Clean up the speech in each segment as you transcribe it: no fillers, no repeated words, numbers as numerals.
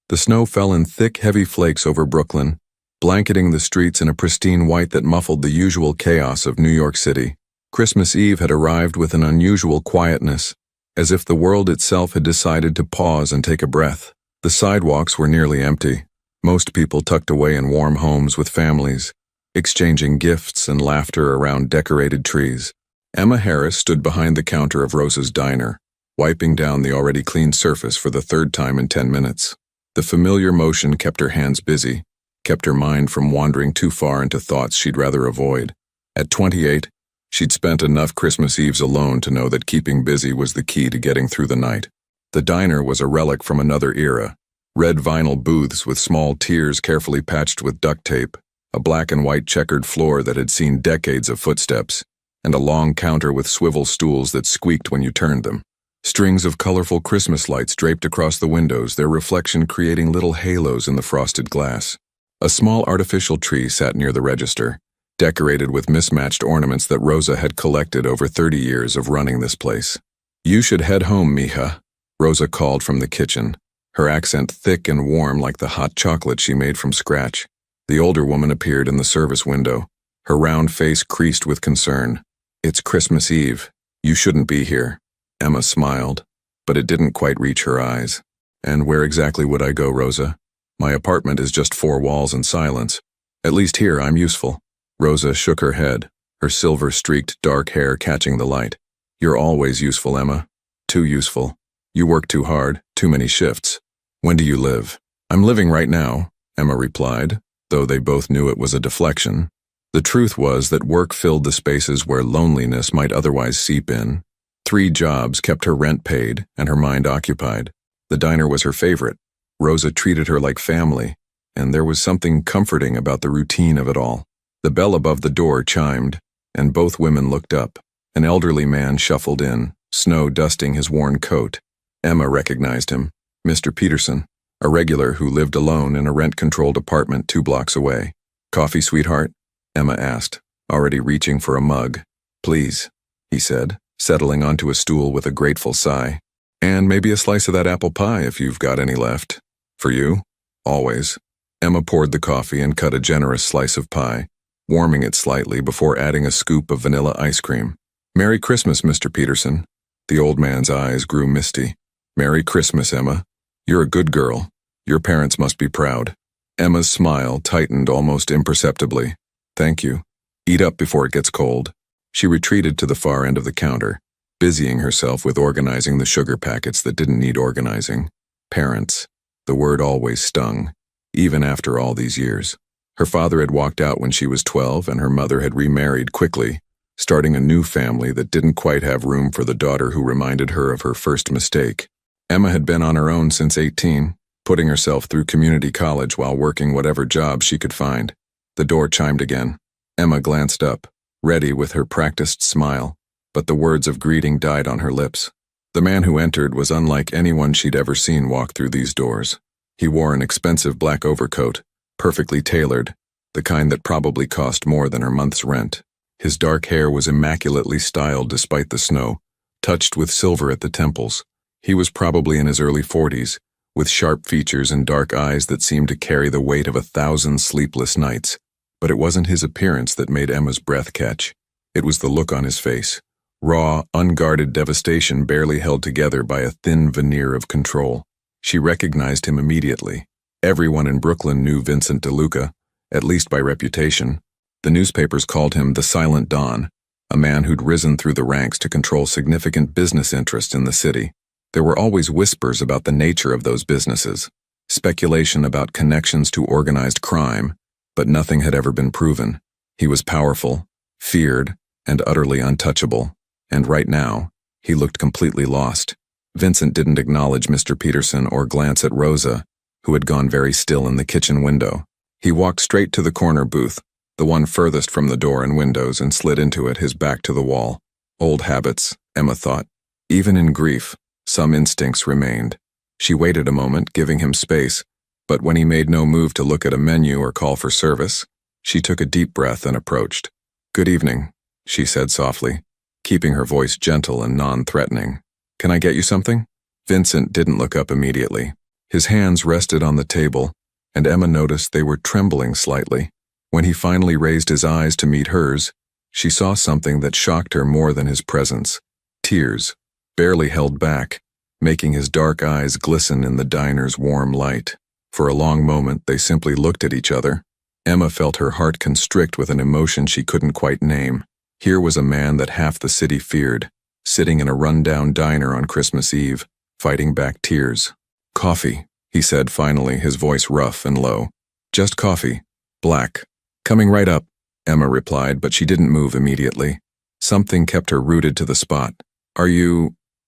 The snow fell in thick, heavy flakes over Brooklyn, blanketing the streets in a pristine white that muffled the usual chaos of New York City. Christmas Eve had arrived with an unusual quietness, as if the world itself had decided to pause and take a breath. The sidewalks were nearly empty, most people tucked away in warm homes with families, exchanging gifts and laughter around decorated trees. Emma Harris stood behind the counter of Rosa's diner, wiping down the already clean surface for the third time in 10 minutes. The familiar motion kept her hands busy, kept her mind from wandering too far into thoughts she'd rather avoid. At 28, she'd spent enough Christmas Eves alone to know that keeping busy was the key to getting through the night. The diner was a relic from another era. Red vinyl booths with small tiers carefully patched with duct tape, a black and white checkered floor that had seen decades of footsteps, and a long counter with swivel stools that squeaked when you turned them. Strings of colorful Christmas lights draped across the windows, their reflection creating little halos in the frosted glass. A small artificial tree sat near the register, decorated with mismatched ornaments that Rosa had collected over 30 years of running this place. "You should head home, mija," Rosa called from the kitchen, her accent thick and warm like the hot chocolate she made from scratch. The older woman appeared in the service window, her round face creased with concern. "It's Christmas Eve. You shouldn't be here." Emma smiled, but it didn't quite reach her eyes. "And where exactly would I go, Rosa? My apartment is just 4 walls and silence. At least here I'm useful." Rosa shook her head, her silver-streaked dark hair catching the light. "You're always useful, Emma. Too useful. You work too hard, too many shifts. When do you live?" "I'm living right now," Emma replied, though they both knew it was a deflection. The truth was that work filled the spaces where loneliness might otherwise seep in. 3 jobs kept her rent paid and her mind occupied. The diner was her favorite. Rosa treated her like family, and there was something comforting about the routine of it all. The bell above the door chimed, and both women looked up. An elderly man shuffled in, snow dusting his worn coat. Emma recognized him, Mr. Peterson, a regular who lived alone in a rent-controlled apartment 2 blocks away. "Coffee, sweetheart?" Emma asked, already reaching for a mug. "Please," he said, settling onto a stool with a grateful sigh. "And maybe a slice of that apple pie if you've got any left. For you? Always." Emma poured the coffee and cut a generous slice of pie, warming it slightly before adding a scoop of vanilla ice cream. "Merry Christmas, Mr. Peterson." The old man's eyes grew misty. "Merry Christmas, Emma. You're a good girl. Your parents must be proud." Emma's smile tightened almost imperceptibly. "Thank you. Eat up before it gets cold." She retreated to the far end of the counter, busying herself with organizing the sugar packets that didn't need organizing. Parents. The word always stung, even after all these years. Her father had walked out when she was 12, and her mother had remarried quickly, starting a new family that didn't quite have room for the daughter who reminded her of her first mistake. Emma had been on her own since 18, putting herself through community college while working whatever job she could find. The door chimed again. Emma glanced up, ready with her practiced smile, but the words of greeting died on her lips. The man who entered was unlike anyone she'd ever seen walk through these doors. He wore an expensive black overcoat, perfectly tailored, the kind that probably cost more than her month's rent. His dark hair was immaculately styled despite the snow, touched with silver at the temples. He was probably in his early 40s, with sharp features and dark eyes that seemed to carry the weight of 1,000 sleepless nights. But it wasn't his appearance that made Emma's breath catch. It was the look on his face. Raw, unguarded devastation barely held together by a thin veneer of control. She recognized him immediately. Everyone in Brooklyn knew Vincent DeLuca, at least by reputation. The newspapers called him the Silent Don, a man who'd risen through the ranks to control significant business interests in the city. There were always whispers about the nature of those businesses, speculation about connections to organized crime, but nothing had ever been proven. He was powerful, feared, and utterly untouchable. And right now, he looked completely lost. Vincent didn't acknowledge Mr. Peterson or glance at Rosa, who had gone very still in the kitchen window. He walked straight to the corner booth, the one furthest from the door and windows, and slid into it, his back to the wall. Old habits, Emma thought. Even in grief, some instincts remained. She waited a moment, giving him space, but when he made no move to look at a menu or call for service, she took a deep breath and approached. "Good evening," she said softly, keeping her voice gentle and non-threatening. "Can I get you something?" Vincent didn't look up immediately. His hands rested on the table, and Emma noticed they were trembling slightly. When he finally raised his eyes to meet hers, she saw something that shocked her more than his presence. Tears, barely held back, making his dark eyes glisten in the diner's warm light. For a long moment, they simply looked at each other. Emma felt her heart constrict with an emotion she couldn't quite name. Here was a man that half the city feared, sitting in a run-down diner on Christmas Eve, fighting back tears. "Coffee," he said finally, his voice rough and low. "Just coffee. Black." "Coming right up," Emma replied, but she didn't move immediately. Something kept her rooted to the spot.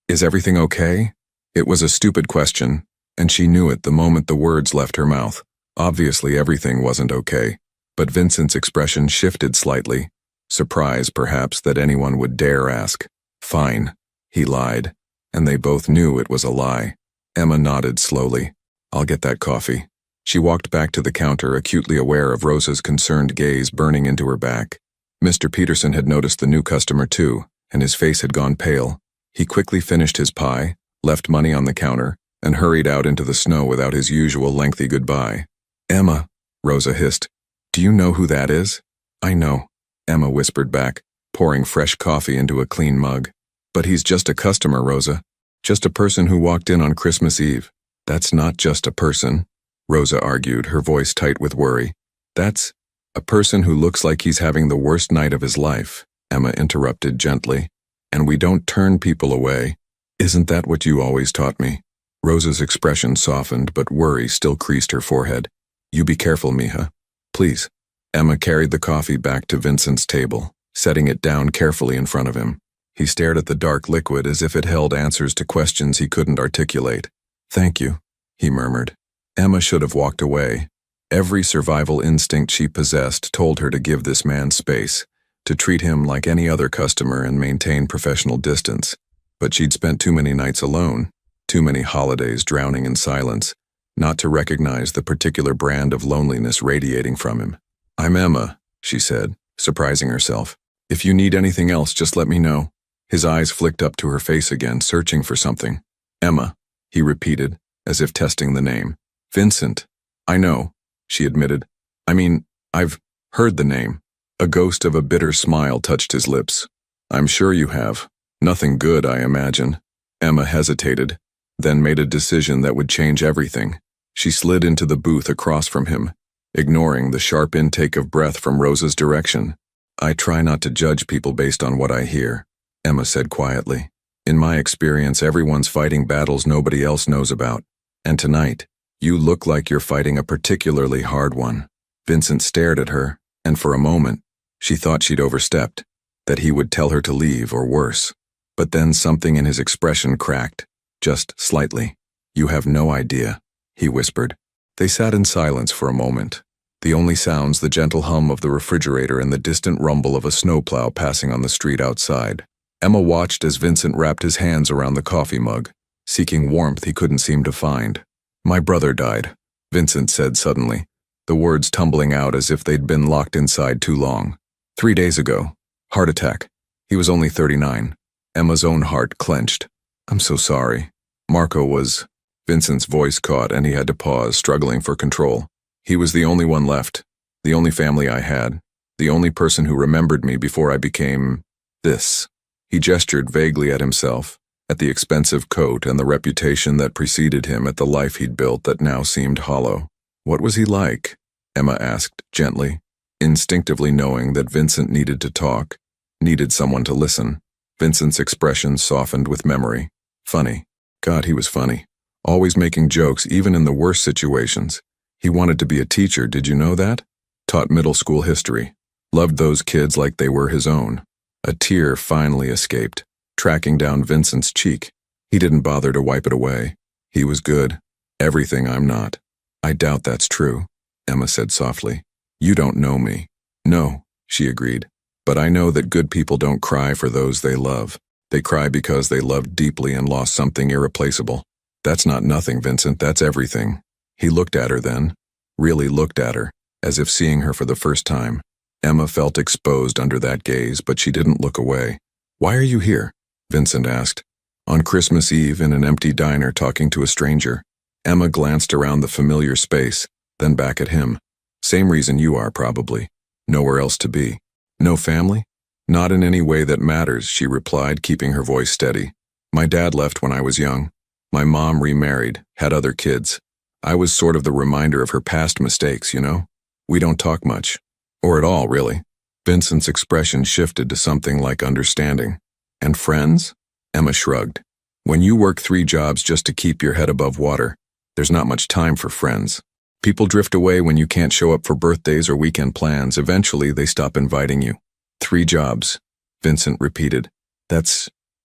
Is everything okay?" It was a stupid question, and she knew it the moment the words left her mouth. Obviously everything wasn't okay, but Vincent's expression shifted slightly, surprised perhaps that anyone would dare ask. "Fine," he lied, and they both knew it was a lie. Emma nodded slowly. "I'll get that coffee." She walked back to the counter, acutely aware of Rosa's concerned gaze burning into her back. Mr. Peterson had noticed the new customer too, and his face had gone pale. He quickly finished his pie, left money on the counter, and hurried out into the snow without his usual lengthy goodbye. "Emma," Rosa hissed, "do you know who that is?" "I know," Emma whispered back, pouring fresh coffee into a clean mug. "But he's just a customer, Rosa. Just a person who walked in on Christmas Eve." "That's not just a person," Rosa argued, her voice tight with worry. "That's a person who looks like he's having the worst night of his life," Emma interrupted gently. "And we don't turn people away. Isn't that what you always taught me?" Rosa's expression softened, but worry still creased her forehead. "You be careful, mija. Please." Emma carried the coffee back to Vincent's table, setting it down carefully in front of him. He stared at the dark liquid as if it held answers to questions he couldn't articulate. "Thank you," he murmured. Emma should have walked away. Every survival instinct she possessed told her to give this man space, to treat him like any other customer and maintain professional distance. But she'd spent too many nights alone, too many holidays drowning in silence, not to recognize the particular brand of loneliness radiating from him. "I'm Emma," she said, surprising herself. "If you need anything else, just let me know." His eyes flicked up to her face again, searching for something. "Emma," he repeated, as if testing the name. "Vincent." "I know," she admitted. I've heard the name." A ghost of a bitter smile touched his lips. "I'm sure you have. Nothing good, I imagine." Emma hesitated, then made a decision that would change everything. She slid into the booth across from him, ignoring the sharp intake of breath from Rosa's direction. "I try not to judge people based on what I hear," Emma said quietly. "In my experience, everyone's fighting battles nobody else knows about. And tonight, you look like you're fighting a particularly hard one." Vincent stared at her, and for a moment, she thought she'd overstepped, that he would tell her to leave or worse. But then something in his expression cracked, just slightly. "You have no idea," he whispered. They sat in silence for a moment, the only sounds the gentle hum of the refrigerator and the distant rumble of a snowplow passing on the street outside. Emma watched as Vincent wrapped his hands around the coffee mug, seeking warmth he couldn't seem to find. "My brother died," Vincent said suddenly, the words tumbling out as if they'd been locked inside too long. 3 days ago. Heart attack. He was only 39. Emma's own heart clenched. "I'm so sorry." "Marco was..." Vincent's voice caught and he had to pause, struggling for control. "He was the only one left, the only family I had, the only person who remembered me before I became... this." He gestured vaguely at himself, at the expensive coat and the reputation that preceded him, at the life he'd built that now seemed hollow. "What was he like?" Emma asked gently, instinctively knowing that Vincent needed to talk, needed someone to listen. Vincent's expression softened with memory. "Funny. God, he was funny. Always making jokes, even in the worst situations. He wanted to be a teacher, did you know that? Taught middle school history. Loved those kids like they were his own." A tear finally escaped, tracking down Vincent's cheek. He didn't bother to wipe it away. "He was good. Everything I'm not." "I doubt that's true," Emma said softly. "You don't know me." "No," she agreed. "But I know that good people don't cry for those they love. They cry because they loved deeply and lost something irreplaceable." "That's not nothing, Vincent, that's everything." He looked at her then, really looked at her, as if seeing her for the first time. Emma felt exposed under that gaze, but she didn't look away. "Why are you here?" Vincent asked. "On Christmas Eve in an empty diner talking to a stranger." Emma glanced around the familiar space, then back at him. Same reason you are, probably. Nowhere else to be. No family? Not in any way that matters, she replied, keeping her voice steady. My dad left when I was young. My mom remarried, had other kids. I was sort of the reminder of her past mistakes, you know? We don't talk much. Or at all, really. Vincent's expression shifted to something like understanding. And friends? Emma shrugged. When you work 3 jobs just to keep your head above water, there's not much time for friends. People drift away when you can't show up for birthdays or weekend plans. Eventually, they stop inviting you. 3 jobs, Vincent repeated.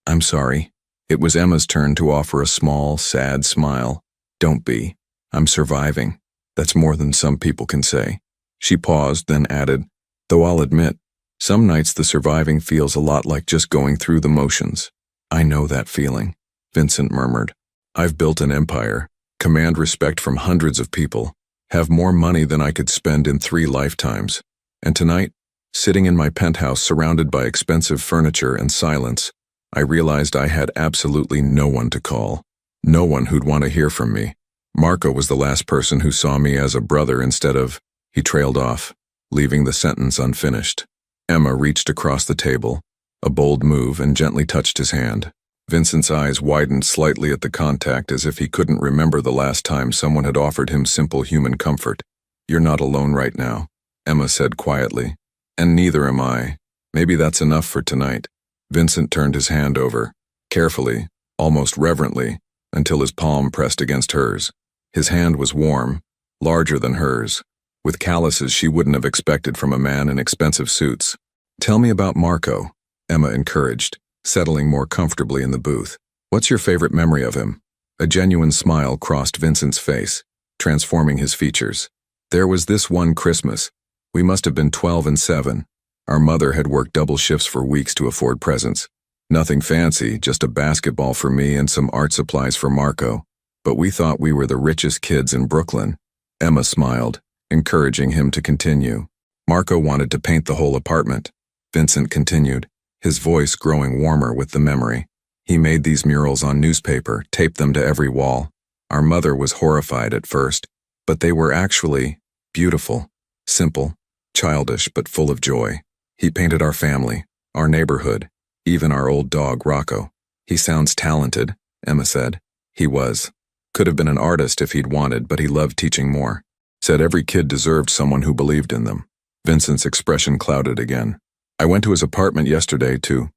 I'm sorry. It was Emma's turn to offer a small, sad smile. Don't be. I'm surviving. That's more than some people can say. She paused, then added, though I'll admit, some nights the surviving feels a lot like just going through the motions. I know that feeling, Vincent murmured. I've built an empire, command respect from hundreds of people, have more money than I could spend in 3 lifetimes. And tonight, sitting in my penthouse surrounded by expensive furniture and silence, I realized I had absolutely no one to call. No one who'd want to hear from me. Marco was the last person who saw me as a brother instead of... He trailed off, leaving the sentence unfinished. Emma reached across the table, a bold move, and gently touched his hand. Vincent's eyes widened slightly at the contact, as if he couldn't remember the last time someone had offered him simple human comfort. You're not alone right now, Emma said quietly. And neither am I. Maybe that's enough for tonight. Vincent turned his hand over, carefully, almost reverently, until his palm pressed against hers. His hand was warm, larger than hers, with calluses she wouldn't have expected from a man in expensive suits. Tell me about Marco, Emma encouraged, settling more comfortably in the booth. What's your favorite memory of him? A genuine smile crossed Vincent's face, transforming his features. There was this one Christmas. We must have been 12 and 7. Our mother had worked double shifts for weeks to afford presents. Nothing fancy, just a basketball for me and some art supplies for Marco. But we thought we were the richest kids in Brooklyn. Emma smiled, encouraging him to continue. Marco wanted to paint the whole apartment. Vincent continued, his voice growing warmer with the memory. He made these murals on newspaper, taped them to every wall. Our mother was horrified at first, but they were actually beautiful, simple, childish, but full of joy. He painted our family, our neighborhood, even our old dog, Rocco. He sounds talented, Emma said. He was. Could have been an artist if he'd wanted, but he loved teaching more. Said every kid deserved someone who believed in them. Vincent's expression clouded again. I went to his apartment yesterday to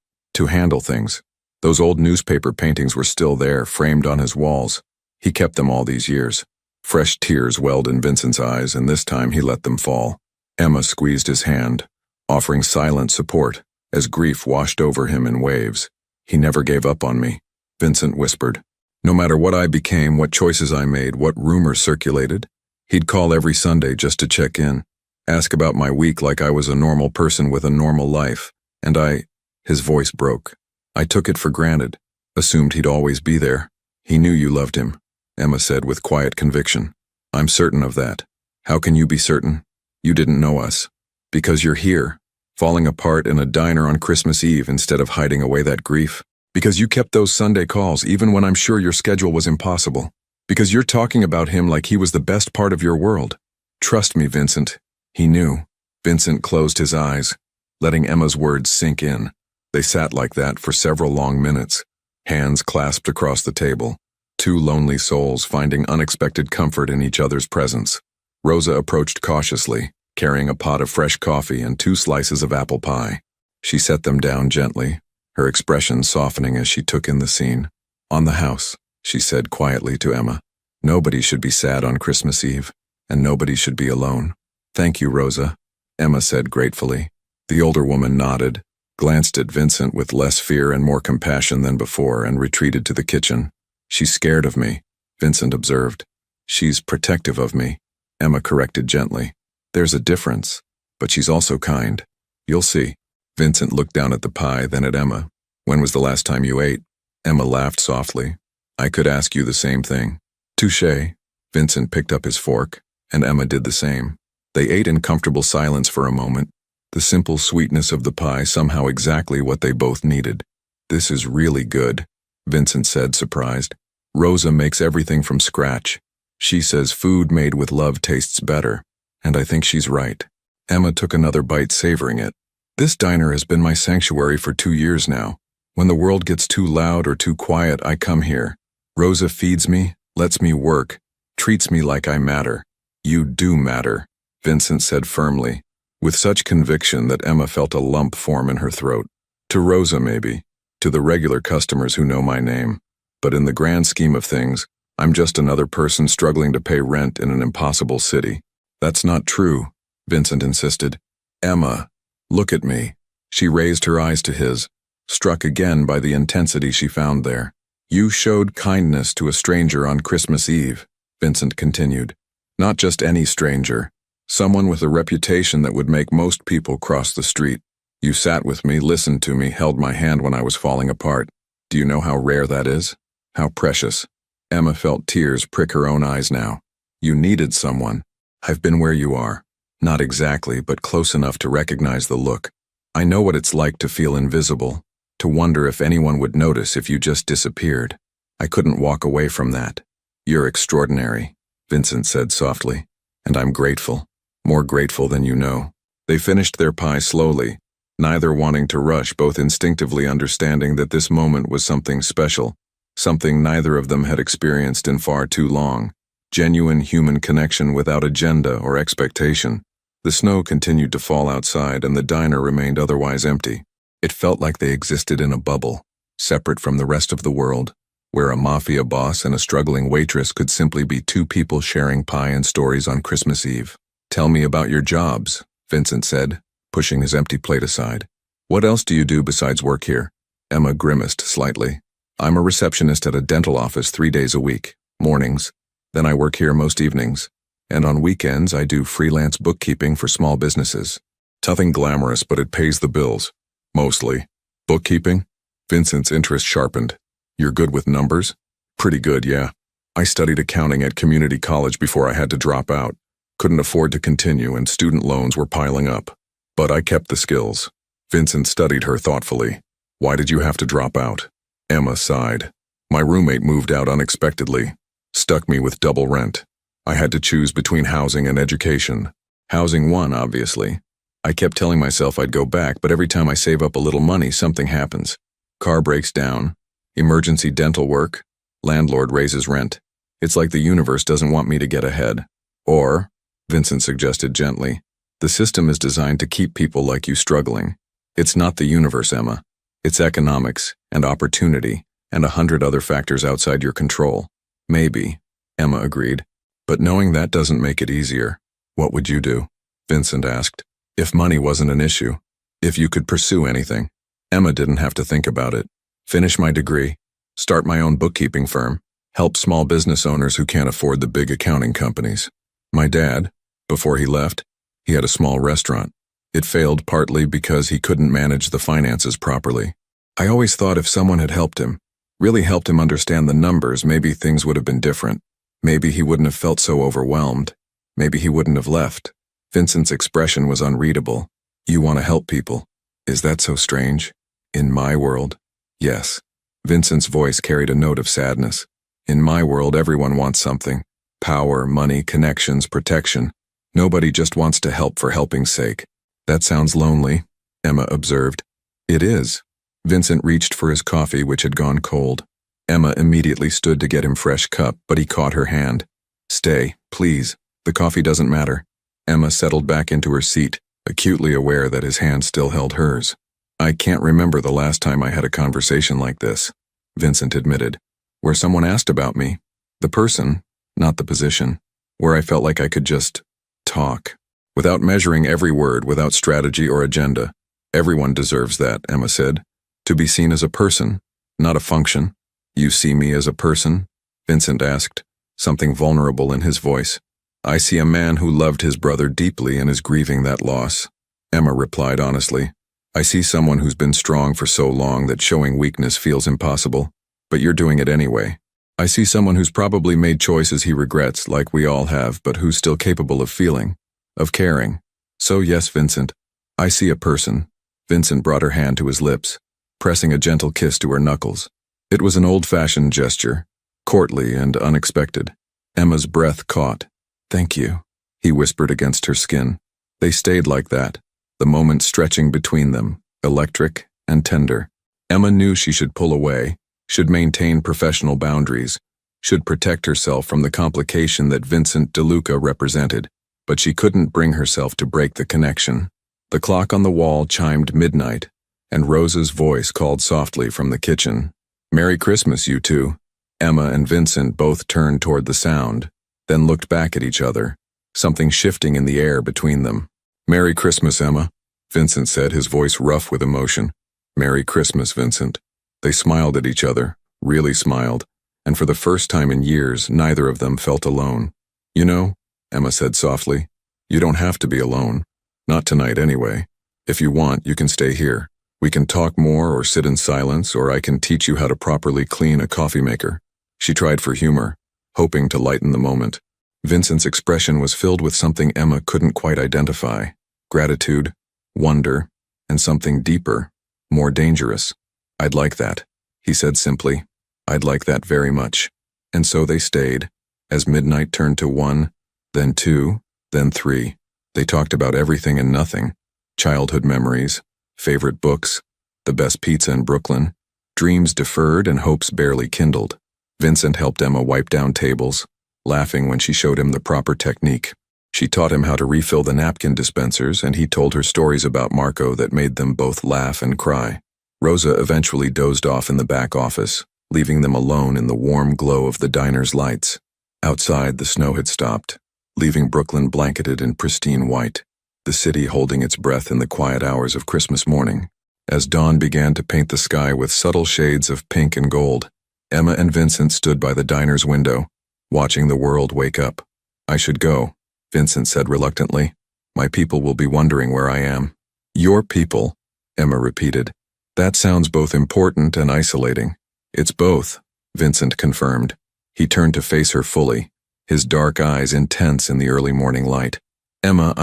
handle things. Those old newspaper paintings were still there, framed on his walls. He kept them all these years. Fresh tears welled in Vincent's eyes, and this time he let them fall. Emma squeezed his hand, offering silent support, as grief washed over him in waves. He never gave up on me, Vincent whispered. No matter what I became, what choices I made, what rumors circulated, he'd call every Sunday just to check in, ask about my week like I was a normal person with a normal life. And his voice broke. I took it for granted, assumed he'd always be there. He knew you loved him, Emma said with quiet conviction. I'm certain of that. How can you be certain? You didn't know us. Because you're here, falling apart in a diner on Christmas Eve instead of hiding away that grief. Because you kept those Sunday calls even when I'm sure your schedule was impossible. Because you're talking about him like he was the best part of your world. Trust me, Vincent. He knew. Vincent closed his eyes, letting Emma's words sink in. They sat like that for several long minutes, hands clasped across the table, 2 lonely souls finding unexpected comfort in each other's presence. Rosa approached cautiously, carrying a pot of fresh coffee and 2 slices of apple pie. She set them down gently, her expression softening as she took in the scene. On the house, she said quietly to Emma. Nobody should be sad on Christmas Eve, and nobody should be alone. Thank you, Rosa, Emma said gratefully. The older woman nodded, glanced at Vincent with less fear and more compassion than before, and retreated to the kitchen. She's scared of me, Vincent observed. She's protective of me, Emma corrected gently. There's a difference, but she's also kind. You'll see. Vincent looked down at the pie, then at Emma. When was the last time you ate? Emma laughed softly. I could ask you the same thing. Touché. Vincent picked up his fork, and Emma did the same. They ate in comfortable silence for a moment, the simple sweetness of the pie somehow exactly what they both needed. This is really good, Vincent said, surprised. Rosa makes everything from scratch. She says food made with love tastes better, and I think she's right. Emma took another bite, savoring it. This diner has been my sanctuary for 2 years now. When the world gets too loud or too quiet, I come here. Rosa feeds me, lets me work, treats me like I matter. You do matter, Vincent said firmly, with such conviction that Emma felt a lump form in her throat. To Rosa, maybe. To the regular customers who know my name. But in the grand scheme of things, I'm just another person struggling to pay rent in an impossible city. That's not true, Vincent insisted. Emma, look at me. She raised her eyes to his, struck again by the intensity she found there. You showed kindness to a stranger on Christmas Eve, Vincent continued. Not just any stranger. Someone with a reputation that would make most people cross the street. You sat with me, listened to me, held my hand when I was falling apart. Do you know how rare that is? How precious? Emma felt tears prick her own eyes now. You needed someone. I've been where you are. Not exactly, but close enough to recognize the look. I know what it's like to feel invisible, to wonder if anyone would notice if you just disappeared. I couldn't walk away from that. You're extraordinary, Vincent said softly, and I'm grateful, more grateful than you know. They finished their pie slowly, neither wanting to rush, both instinctively understanding that this moment was something special, something neither of them had experienced in far too long. Genuine human connection without agenda or expectation. The snow continued to fall outside and the diner remained otherwise empty. It felt like they existed in a bubble, separate from the rest of the world, where a mafia boss and a struggling waitress could simply be two people sharing pie and stories on Christmas Eve. Tell me about your jobs, Vincent said, pushing his empty plate aside. What else do you do besides work here? Emma grimaced slightly. I'm a receptionist at a dental office 3 days a week, mornings. Then I work here most evenings. And on weekends I do freelance bookkeeping for small businesses. Nothing glamorous, but it pays the bills. Mostly. Bookkeeping? Vincent's interest sharpened. You're good with numbers? Pretty good, yeah. I studied accounting at community college before I had to drop out. Couldn't afford to continue and student loans were piling up. But I kept the skills. Vincent studied her thoughtfully. Why did you have to drop out? Emma sighed. My roommate moved out unexpectedly. Stuck me with double rent. I had to choose between housing and education. Housing won, obviously. I kept telling myself I'd go back, but every time I save up a little money, something happens. Car breaks down, emergency dental work, landlord raises rent. It's like the universe doesn't want me to get ahead. Or, Vincent suggested gently, the system is designed to keep people like you struggling. It's not the universe, Emma. It's economics and opportunity and 100 other factors outside your control. Maybe, Emma agreed. But knowing that doesn't make it easier. What would you do? Vincent asked. If money wasn't an issue. If you could pursue anything. Emma didn't have to think about it. Finish my degree. Start my own bookkeeping firm. Help small business owners who can't afford the big accounting companies. My dad, before he left, he had a small restaurant. It failed partly because he couldn't manage the finances properly. I always thought if someone had helped him, really helped him understand the numbers, maybe things would have been different. Maybe he wouldn't have felt so overwhelmed. Maybe he wouldn't have left. Vincent's expression was unreadable. You want to help people. Is that so strange? In my world? Yes. Vincent's voice carried a note of sadness. In my world, everyone wants something. Power, money, connections, protection. Nobody just wants to help for helping's sake. That sounds lonely, Emma observed. It is. Vincent reached for his coffee, which had gone cold. Emma immediately stood to get him fresh cup, but he caught her hand. Stay, please. The coffee doesn't matter. Emma settled back into her seat, acutely aware that his hand still held hers. I can't remember the last time I had a conversation like this, Vincent admitted, where someone asked about me. The person, not the position, where I felt like I could just talk, without measuring every word, without strategy or agenda. Everyone deserves that, Emma said. To be seen as a person, not a function. You see me as a person? Vincent asked, something vulnerable in his voice. I see a man who loved his brother deeply and is grieving that loss. Emma replied honestly. I see someone who's been strong for so long that showing weakness feels impossible, but you're doing it anyway. I see someone who's probably made choices he regrets, like we all have, but who's still capable of feeling, of caring. So yes, Vincent, I see a person. Vincent brought her hand to his lips, pressing a gentle kiss to her knuckles. It was an old-fashioned gesture, courtly and unexpected. Emma's breath caught. "Thank you," he whispered against her skin. They stayed like that, the moment stretching between them, electric and tender. Emma knew she should pull away, should maintain professional boundaries, should protect herself from the complication that Vincent DeLuca represented, but she couldn't bring herself to break the connection. The clock on the wall chimed midnight, and Rosa's voice called softly from the kitchen. "Merry Christmas, you two." Emma and Vincent both turned toward the sound, then looked back at each other, something shifting in the air between them. "Merry Christmas, Emma," Vincent said, his voice rough with emotion. "Merry Christmas, Vincent." They smiled at each other, really smiled, and for the first time in years, neither of them felt alone. "You know," Emma said softly, "you don't have to be alone. Not tonight anyway. If you want, you can stay here. We can talk more or sit in silence, or I can teach you how to properly clean a coffee maker." She tried for humor, hoping to lighten the moment. Vincent's expression was filled with something Emma couldn't quite identify: gratitude, wonder, and something deeper, more dangerous. "I'd like that," he said simply. "I'd like that very much." And so they stayed, as midnight turned to 1, then 2, then 3. They talked about everything and nothing: childhood memories, favorite books, the best pizza in Brooklyn, dreams deferred and hopes barely kindled. Vincent helped Emma wipe down tables, laughing when she showed him the proper technique. She taught him how to refill the napkin dispensers, and he told her stories about Marco that made them both laugh and cry. Rosa eventually dozed off in the back office, leaving them alone in the warm glow of the diner's lights. Outside, the snow had stopped, leaving Brooklyn blanketed in pristine white, the city holding its breath in the quiet hours of Christmas morning. As dawn began to paint the sky with subtle shades of pink and gold, Emma and Vincent stood by the diner's window, watching the world wake up. "I should go," Vincent said reluctantly. "My people will be wondering where I am." "Your people," Emma repeated. "That sounds both important and isolating." "It's both," Vincent confirmed. He turned to face her fully, his dark eyes intense in the early morning light. "Emma,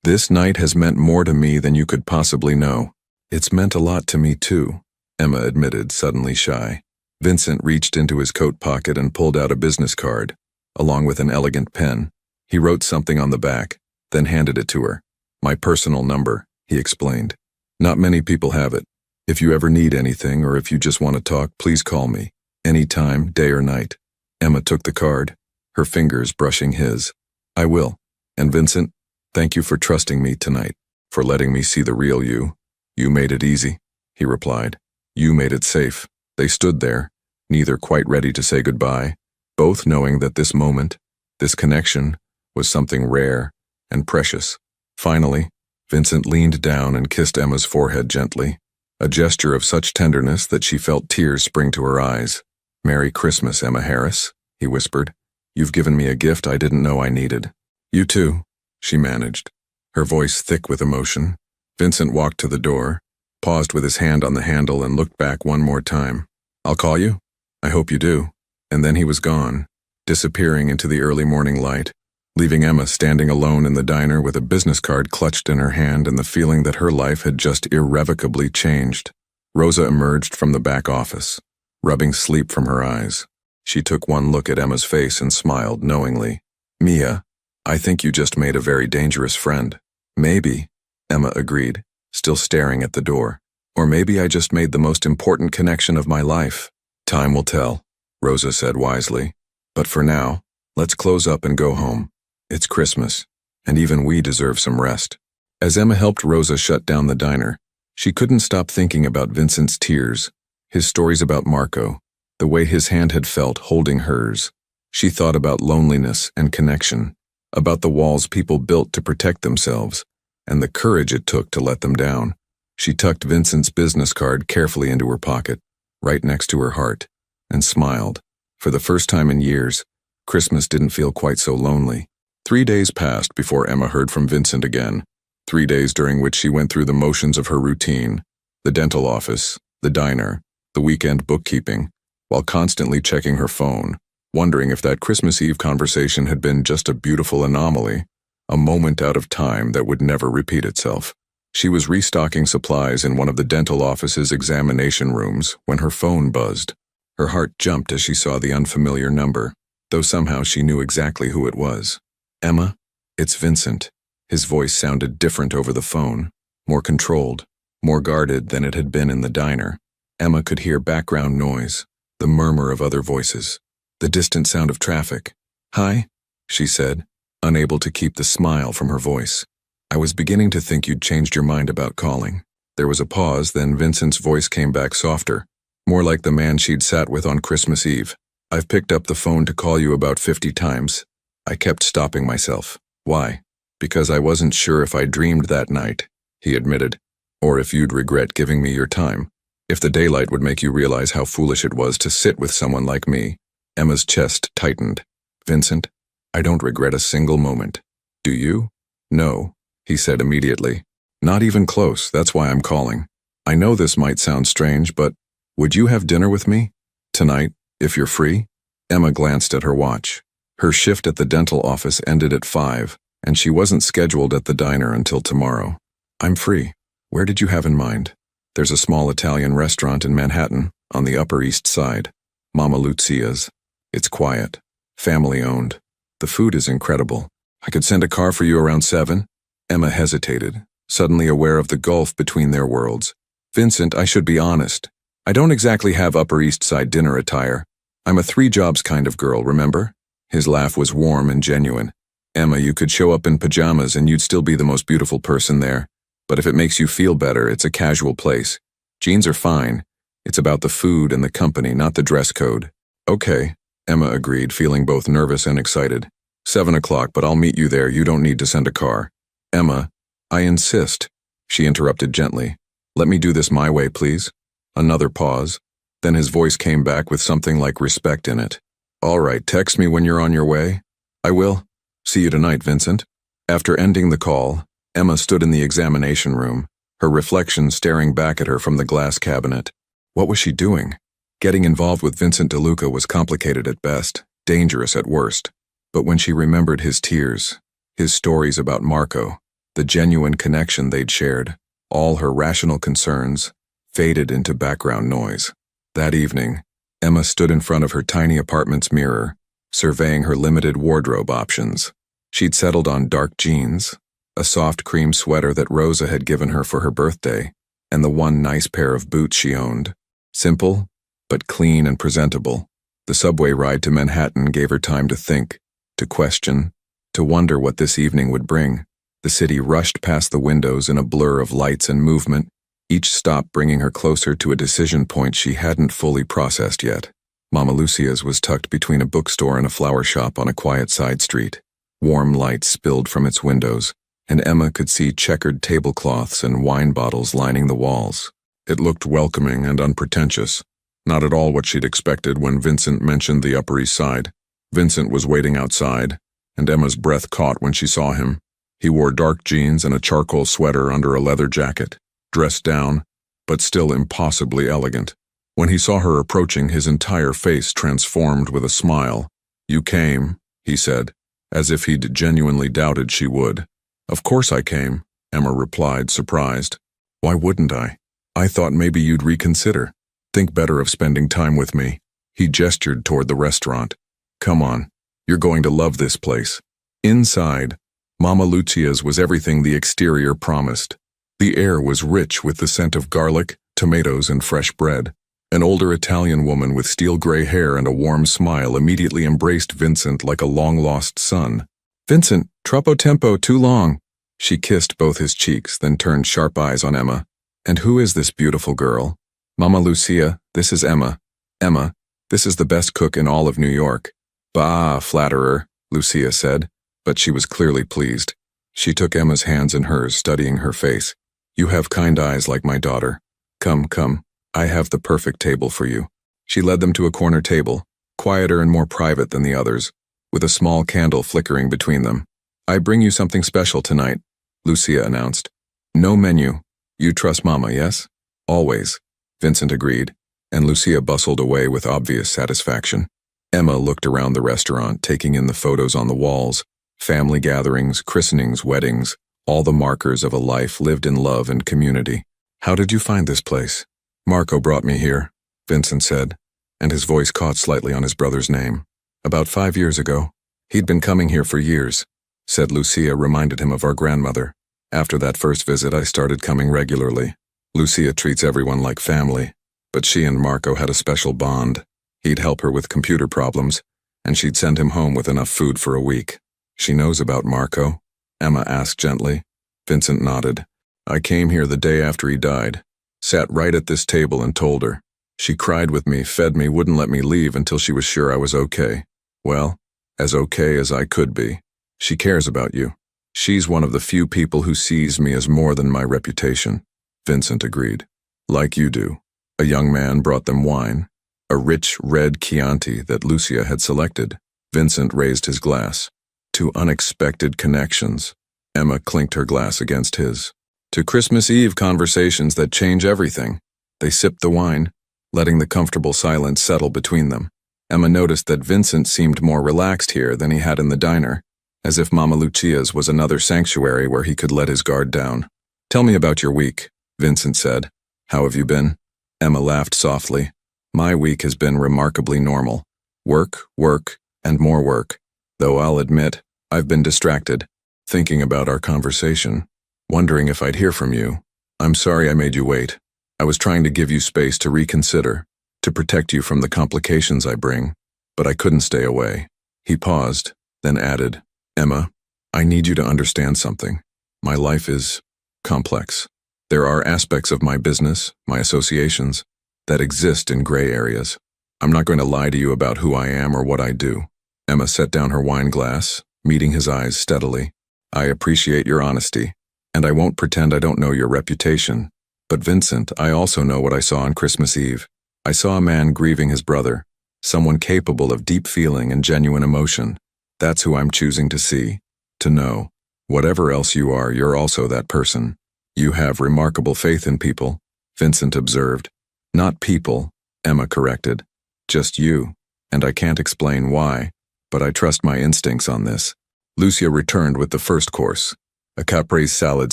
this night has meant more to me than you could possibly know." "It's meant a lot to me too," Emma admitted, suddenly shy. Vincent reached into his coat pocket and pulled out a business card, along with an elegant pen. He wrote something on the back, then handed it to her. "My personal number," he explained. "Not many people have it. If you ever need anything or if you just want to talk, please call me. Anytime, day or night." Emma took the card, her fingers brushing his. "I will. And Vincent, thank you for trusting me tonight, for letting me see the real you. You made it easy," he replied. "You made it safe." They stood there, neither quite ready to say goodbye, both knowing that this moment, this connection, was something rare and precious. Finally, Vincent leaned down and kissed Emma's forehead gently, a gesture of such tenderness that she felt tears spring to her eyes. "Merry Christmas, Emma Harris," he whispered. "You've given me a gift I didn't know I needed." "You too," she managed, her voice thick with emotion. Vincent walked to the door, paused with his hand on the handle, and looked back one more time. "I'll call you. I hope you do." And then he was gone, disappearing into the early morning light, leaving Emma standing alone in the diner with a business card clutched in her hand and the feeling that her life had just irrevocably changed. Rosa emerged from the back office, rubbing sleep from her eyes. She took one look at Emma's face and smiled knowingly. "Mia, I think you just made a very dangerous friend." "Maybe," Emma agreed, still staring at the door. "Or maybe I just made the most important connection of my life." "Time will tell," Rosa said wisely. "But for now, let's close up and go home. It's Christmas, and even we deserve some rest." As Emma helped Rosa shut down the diner, she couldn't stop thinking about Vincent's tears, his stories about Marco, the way his hand had felt holding hers. She thought about loneliness and connection, about the walls people built to protect themselves, and the courage it took to let them down. She tucked Vincent's business card carefully into her pocket, right next to her heart, and smiled. For the first time in years, Christmas didn't feel quite so lonely. 3 days passed before Emma heard from Vincent again, 3 days during which she went through the motions of her routine, the dental office, the diner, the weekend bookkeeping, while constantly checking her phone, wondering if that Christmas Eve conversation had been just a beautiful anomaly, a moment out of time that would never repeat itself. She was restocking supplies in one of the dental office's examination rooms when her phone buzzed. Her heart jumped as she saw the unfamiliar number. though somehow she knew exactly who it was. "Emma? It's Vincent." His voice sounded different over the phone, more controlled, more guarded than it had been in the diner. Emma could hear background noise, the murmur of other voices, the distant sound of traffic. "Hi," she said, unable to keep the smile from her voice. "I was beginning to think you'd changed your mind about calling." There was a pause, then Vincent's voice came back softer, more like the man she'd sat with on Christmas Eve. "I've picked up the phone to call you about 50 times. I kept stopping myself." "Why?" "Because I wasn't sure if I dreamed that night," he admitted, "or if you'd regret giving me your time. If the daylight would make you realize how foolish it was to sit with someone like me." Emma's chest tightened. "Vincent, I don't regret a single moment. Do you?" "No," he said immediately. "Not even close, that's why I'm calling. I know this might sound strange, but would you have dinner with me? Tonight, if you're free?" Emma glanced at her watch. Her shift at the dental office ended at 5, and she wasn't scheduled at the diner until tomorrow. "I'm free. Where did you have in mind?" "There's a small Italian restaurant in Manhattan, on the Upper East Side. Mama Lucia's. It's quiet. Family-owned. The food is incredible. I could send a car for you around 7. Emma hesitated, suddenly aware of the gulf between their worlds. "Vincent, I should be honest. I don't exactly have Upper East Side dinner attire. I'm a 3 jobs kind of girl, remember?" His laugh was warm and genuine. "Emma, you could show up in pajamas and you'd still be the most beautiful person there. But if it makes you feel better, it's a casual place. Jeans are fine. It's about the food and the company, not the dress code." "Okay," Emma agreed, feeling both nervous and excited. 7 o'clock, but I'll meet you there. You don't need to send a car." "Emma, I insist," she interrupted gently. "Let me do this my way, please." Another pause. Then his voice came back with something like respect in it. "All right, text me when you're on your way." "I will. See you tonight, Vincent." After ending the call, Emma stood in the examination room, her reflection staring back at her from the glass cabinet. What was she doing? Getting involved with Vincent DeLuca was complicated at best, dangerous at worst. But when she remembered his tears, his stories about Marco, the genuine connection they'd shared, all her rational concerns faded into background noise. That evening, Emma stood in front of her tiny apartment's mirror, surveying her limited wardrobe options. She'd settled on dark jeans, a soft cream sweater that Rosa had given her for her birthday, and the one nice pair of boots she owned. Simple, but clean and presentable. The subway ride to Manhattan gave her time to think, to question, to wonder what this evening would bring. The city rushed past the windows in a blur of lights and movement, each stop bringing her closer to a decision point she hadn't fully processed yet. Mama Lucia's was tucked between a bookstore and a flower shop on a quiet side street. Warm light spilled from its windows, and Emma could see checkered tablecloths and wine bottles lining the walls. It looked welcoming and unpretentious, not at all what she'd expected when Vincent mentioned the Upper East Side. Vincent was waiting outside, and Emma's breath caught when she saw him. He wore dark jeans and a charcoal sweater under a leather jacket, dressed down, but still impossibly elegant. When he saw her approaching, his entire face transformed with a smile. "You came," he said, as if he'd genuinely doubted she would. "Of course I came," Emma replied, surprised. "Why wouldn't I? I thought maybe you'd reconsider. Think better of spending time with me." He gestured toward the restaurant. "Come on, you're going to love this place." Inside, Mama Lucia's was everything the exterior promised. The air was rich with the scent of garlic, tomatoes, and fresh bread. An older Italian woman with steel-gray hair and a warm smile immediately embraced Vincent like a long-lost son. "Vincent, troppo tempo, too long." She kissed both his cheeks, then turned sharp eyes on Emma. "And who is this beautiful girl?" "Mama Lucia, this is Emma. Emma, this is the best cook in all of New York." "Bah, flatterer," Lucia said, but she was clearly pleased. She took Emma's hands in hers, studying her face. "You have kind eyes like my daughter. Come, come, I have the perfect table for you." She led them to a corner table, quieter and more private than the others, with a small candle flickering between them. "I bring you something special tonight," Lucia announced. "No menu. You trust Mama, yes?" "Always," Vincent agreed, and Lucia bustled away with obvious satisfaction. Emma looked around the restaurant, taking in the photos on the walls, family gatherings, christenings, weddings, all the markers of a life lived in love and community. "How did you find this place?" "Marco brought me here," Vincent said, and his voice caught slightly on his brother's name. About 5 years ago. He'd been coming here for years, said Lucia, reminded him of our grandmother. After that first visit, I started coming regularly. Lucia treats everyone like family, but she and Marco had a special bond. He'd help her with computer problems, and she'd send him home with enough food for a week. She knows about Marco? Emma asked gently. Vincent nodded. I came here the day after he died, sat right at this table and told her. She cried with me, fed me, wouldn't let me leave until she was sure I was okay. Well, as okay as I could be. She cares about you. She's one of the few people who sees me as more than my reputation. Vincent agreed. Like you do. A young man brought them wine, a rich red Chianti that Lucia had selected. Vincent raised his glass. To unexpected connections. Emma clinked her glass against his. To Christmas Eve conversations that change everything. They sipped the wine, letting the comfortable silence settle between them. Emma noticed that Vincent seemed more relaxed here than he had in the diner, as if Mama Lucia's was another sanctuary where he could let his guard down. Tell me about your week, Vincent said. How have you been? Emma laughed softly. My week has been remarkably normal. Work, work, and more work. Though I'll admit, I've been distracted, thinking about our conversation, wondering if I'd hear from you. I'm sorry I made you wait. I was trying to give you space to reconsider, to protect you from the complications I bring, but I couldn't stay away. He paused, then added, Emma, I need you to understand something. My life is complex. There are aspects of my business, my associations, that exist in gray areas. I'm not going to lie to you about who I am or what I do. Emma set down her wine glass, meeting his eyes steadily. I appreciate your honesty, and I won't pretend I don't know your reputation. But Vincent, I also know what I saw on Christmas Eve. I saw a man grieving his brother, someone capable of deep feeling and genuine emotion. That's who I'm choosing to see, to know. Whatever else you are, you're also that person. You have remarkable faith in people, Vincent observed. Not people, Emma corrected. Just you, and I can't explain why, but I trust my instincts on this. Lucia returned with the first course, a caprese salad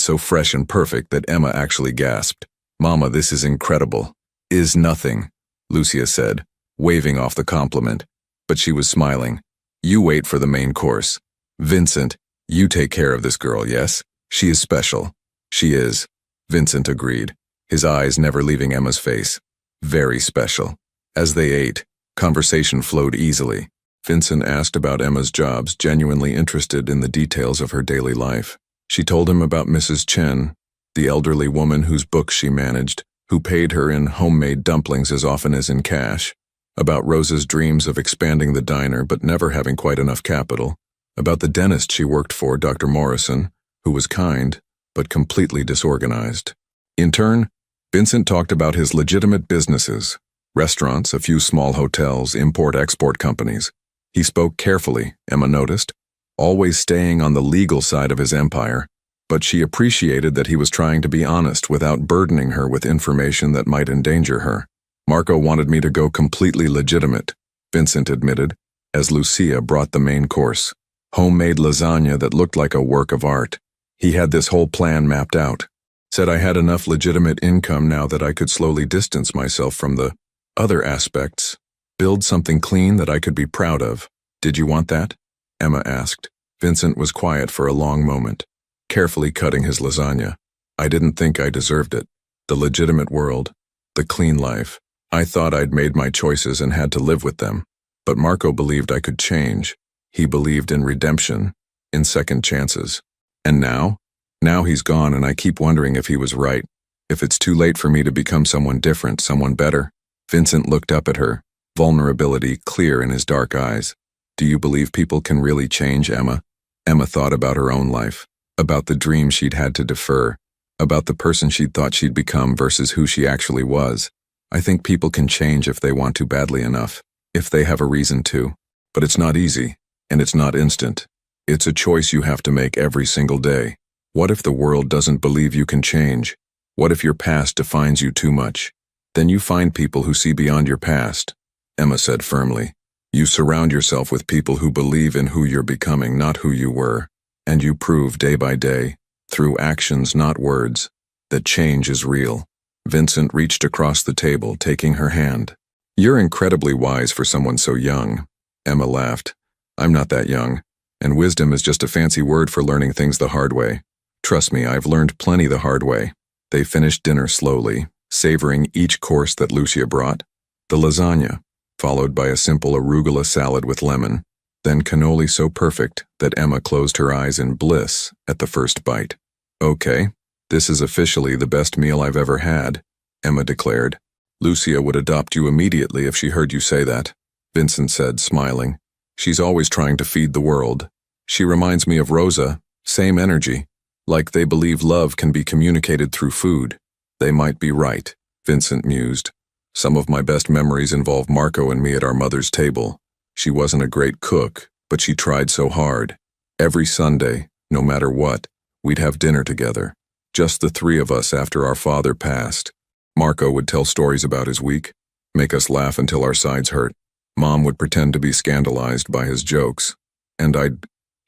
so fresh and perfect that Emma actually gasped. Mama, this is incredible. Is nothing, Lucia said, waving off the compliment, but she was smiling. You wait for the main course. Vincent, you take care of this girl, yes? She is special. She is, Vincent agreed, his eyes never leaving Emma's face. Very special. As they ate, conversation flowed easily. Vincent asked about Emma's jobs, genuinely interested in the details of her daily life. She told him about Mrs. Chen, the elderly woman whose books she managed, who paid her in homemade dumplings as often as in cash, about Rosa's dreams of expanding the diner but never having quite enough capital, about the dentist she worked for, Dr. Morrison, who was kind but completely disorganized. In turn, Vincent talked about his legitimate businesses, restaurants, a few small hotels, import-export companies. He spoke carefully, Emma noticed, always staying on the legal side of his empire, but she appreciated that he was trying to be honest without burdening her with information that might endanger her. Marco wanted me to go completely legitimate, Vincent admitted, as Lucia brought the main course. Homemade lasagna that looked like a work of art. He had this whole plan mapped out. Said I had enough legitimate income now that I could slowly distance myself from the other aspects, build something clean that I could be proud of. Did you want that? Emma asked. Vincent was quiet for a long moment, carefully cutting his lasagna. I didn't think I deserved it. The legitimate world, the clean life. I thought I'd made my choices and had to live with them. But Marco believed I could change. He believed in redemption, in second chances. And now? Now he's gone and I keep wondering if he was right. If it's too late for me to become someone different, someone better. Vincent looked up at her, vulnerability clear in his dark eyes. Do you believe people can really change, Emma? Emma thought about her own life, about the dreams she'd had to defer, about the person she'd thought she'd become versus who she actually was. I think people can change if they want to badly enough, if they have a reason to. But it's not easy, and it's not instant. It's a choice you have to make every single day. What if the world doesn't believe you can change? What if your past defines you too much? Then you find people who see beyond your past, Emma said firmly. You surround yourself with people who believe in who you're becoming, not who you were. And you prove day by day, through actions, not words, that change is real. Vincent reached across the table, taking her hand. You're incredibly wise for someone so young. Emma laughed. I'm not that young, and wisdom is just a fancy word for learning things the hard way. Trust me, I've learned plenty the hard way. They finished dinner slowly, savoring each course that Lucia brought. The lasagna, followed by a simple arugula salad with lemon, then cannoli so perfect that Emma closed her eyes in bliss at the first bite. Okay, this is officially the best meal I've ever had, Emma declared. Lucia would adopt you immediately if she heard you say that, Vincent said, smiling. She's always trying to feed the world. She reminds me of Rosa, same energy, like they believe love can be communicated through food. They might be right, Vincent mused. Some of my best memories involve Marco and me at our mother's table. She wasn't a great cook, but she tried so hard. Every Sunday, no matter what, we'd have dinner together. Just the three of us after our father passed. Marco would tell stories about his week, make us laugh until our sides hurt. Mom would pretend to be scandalized by his jokes. And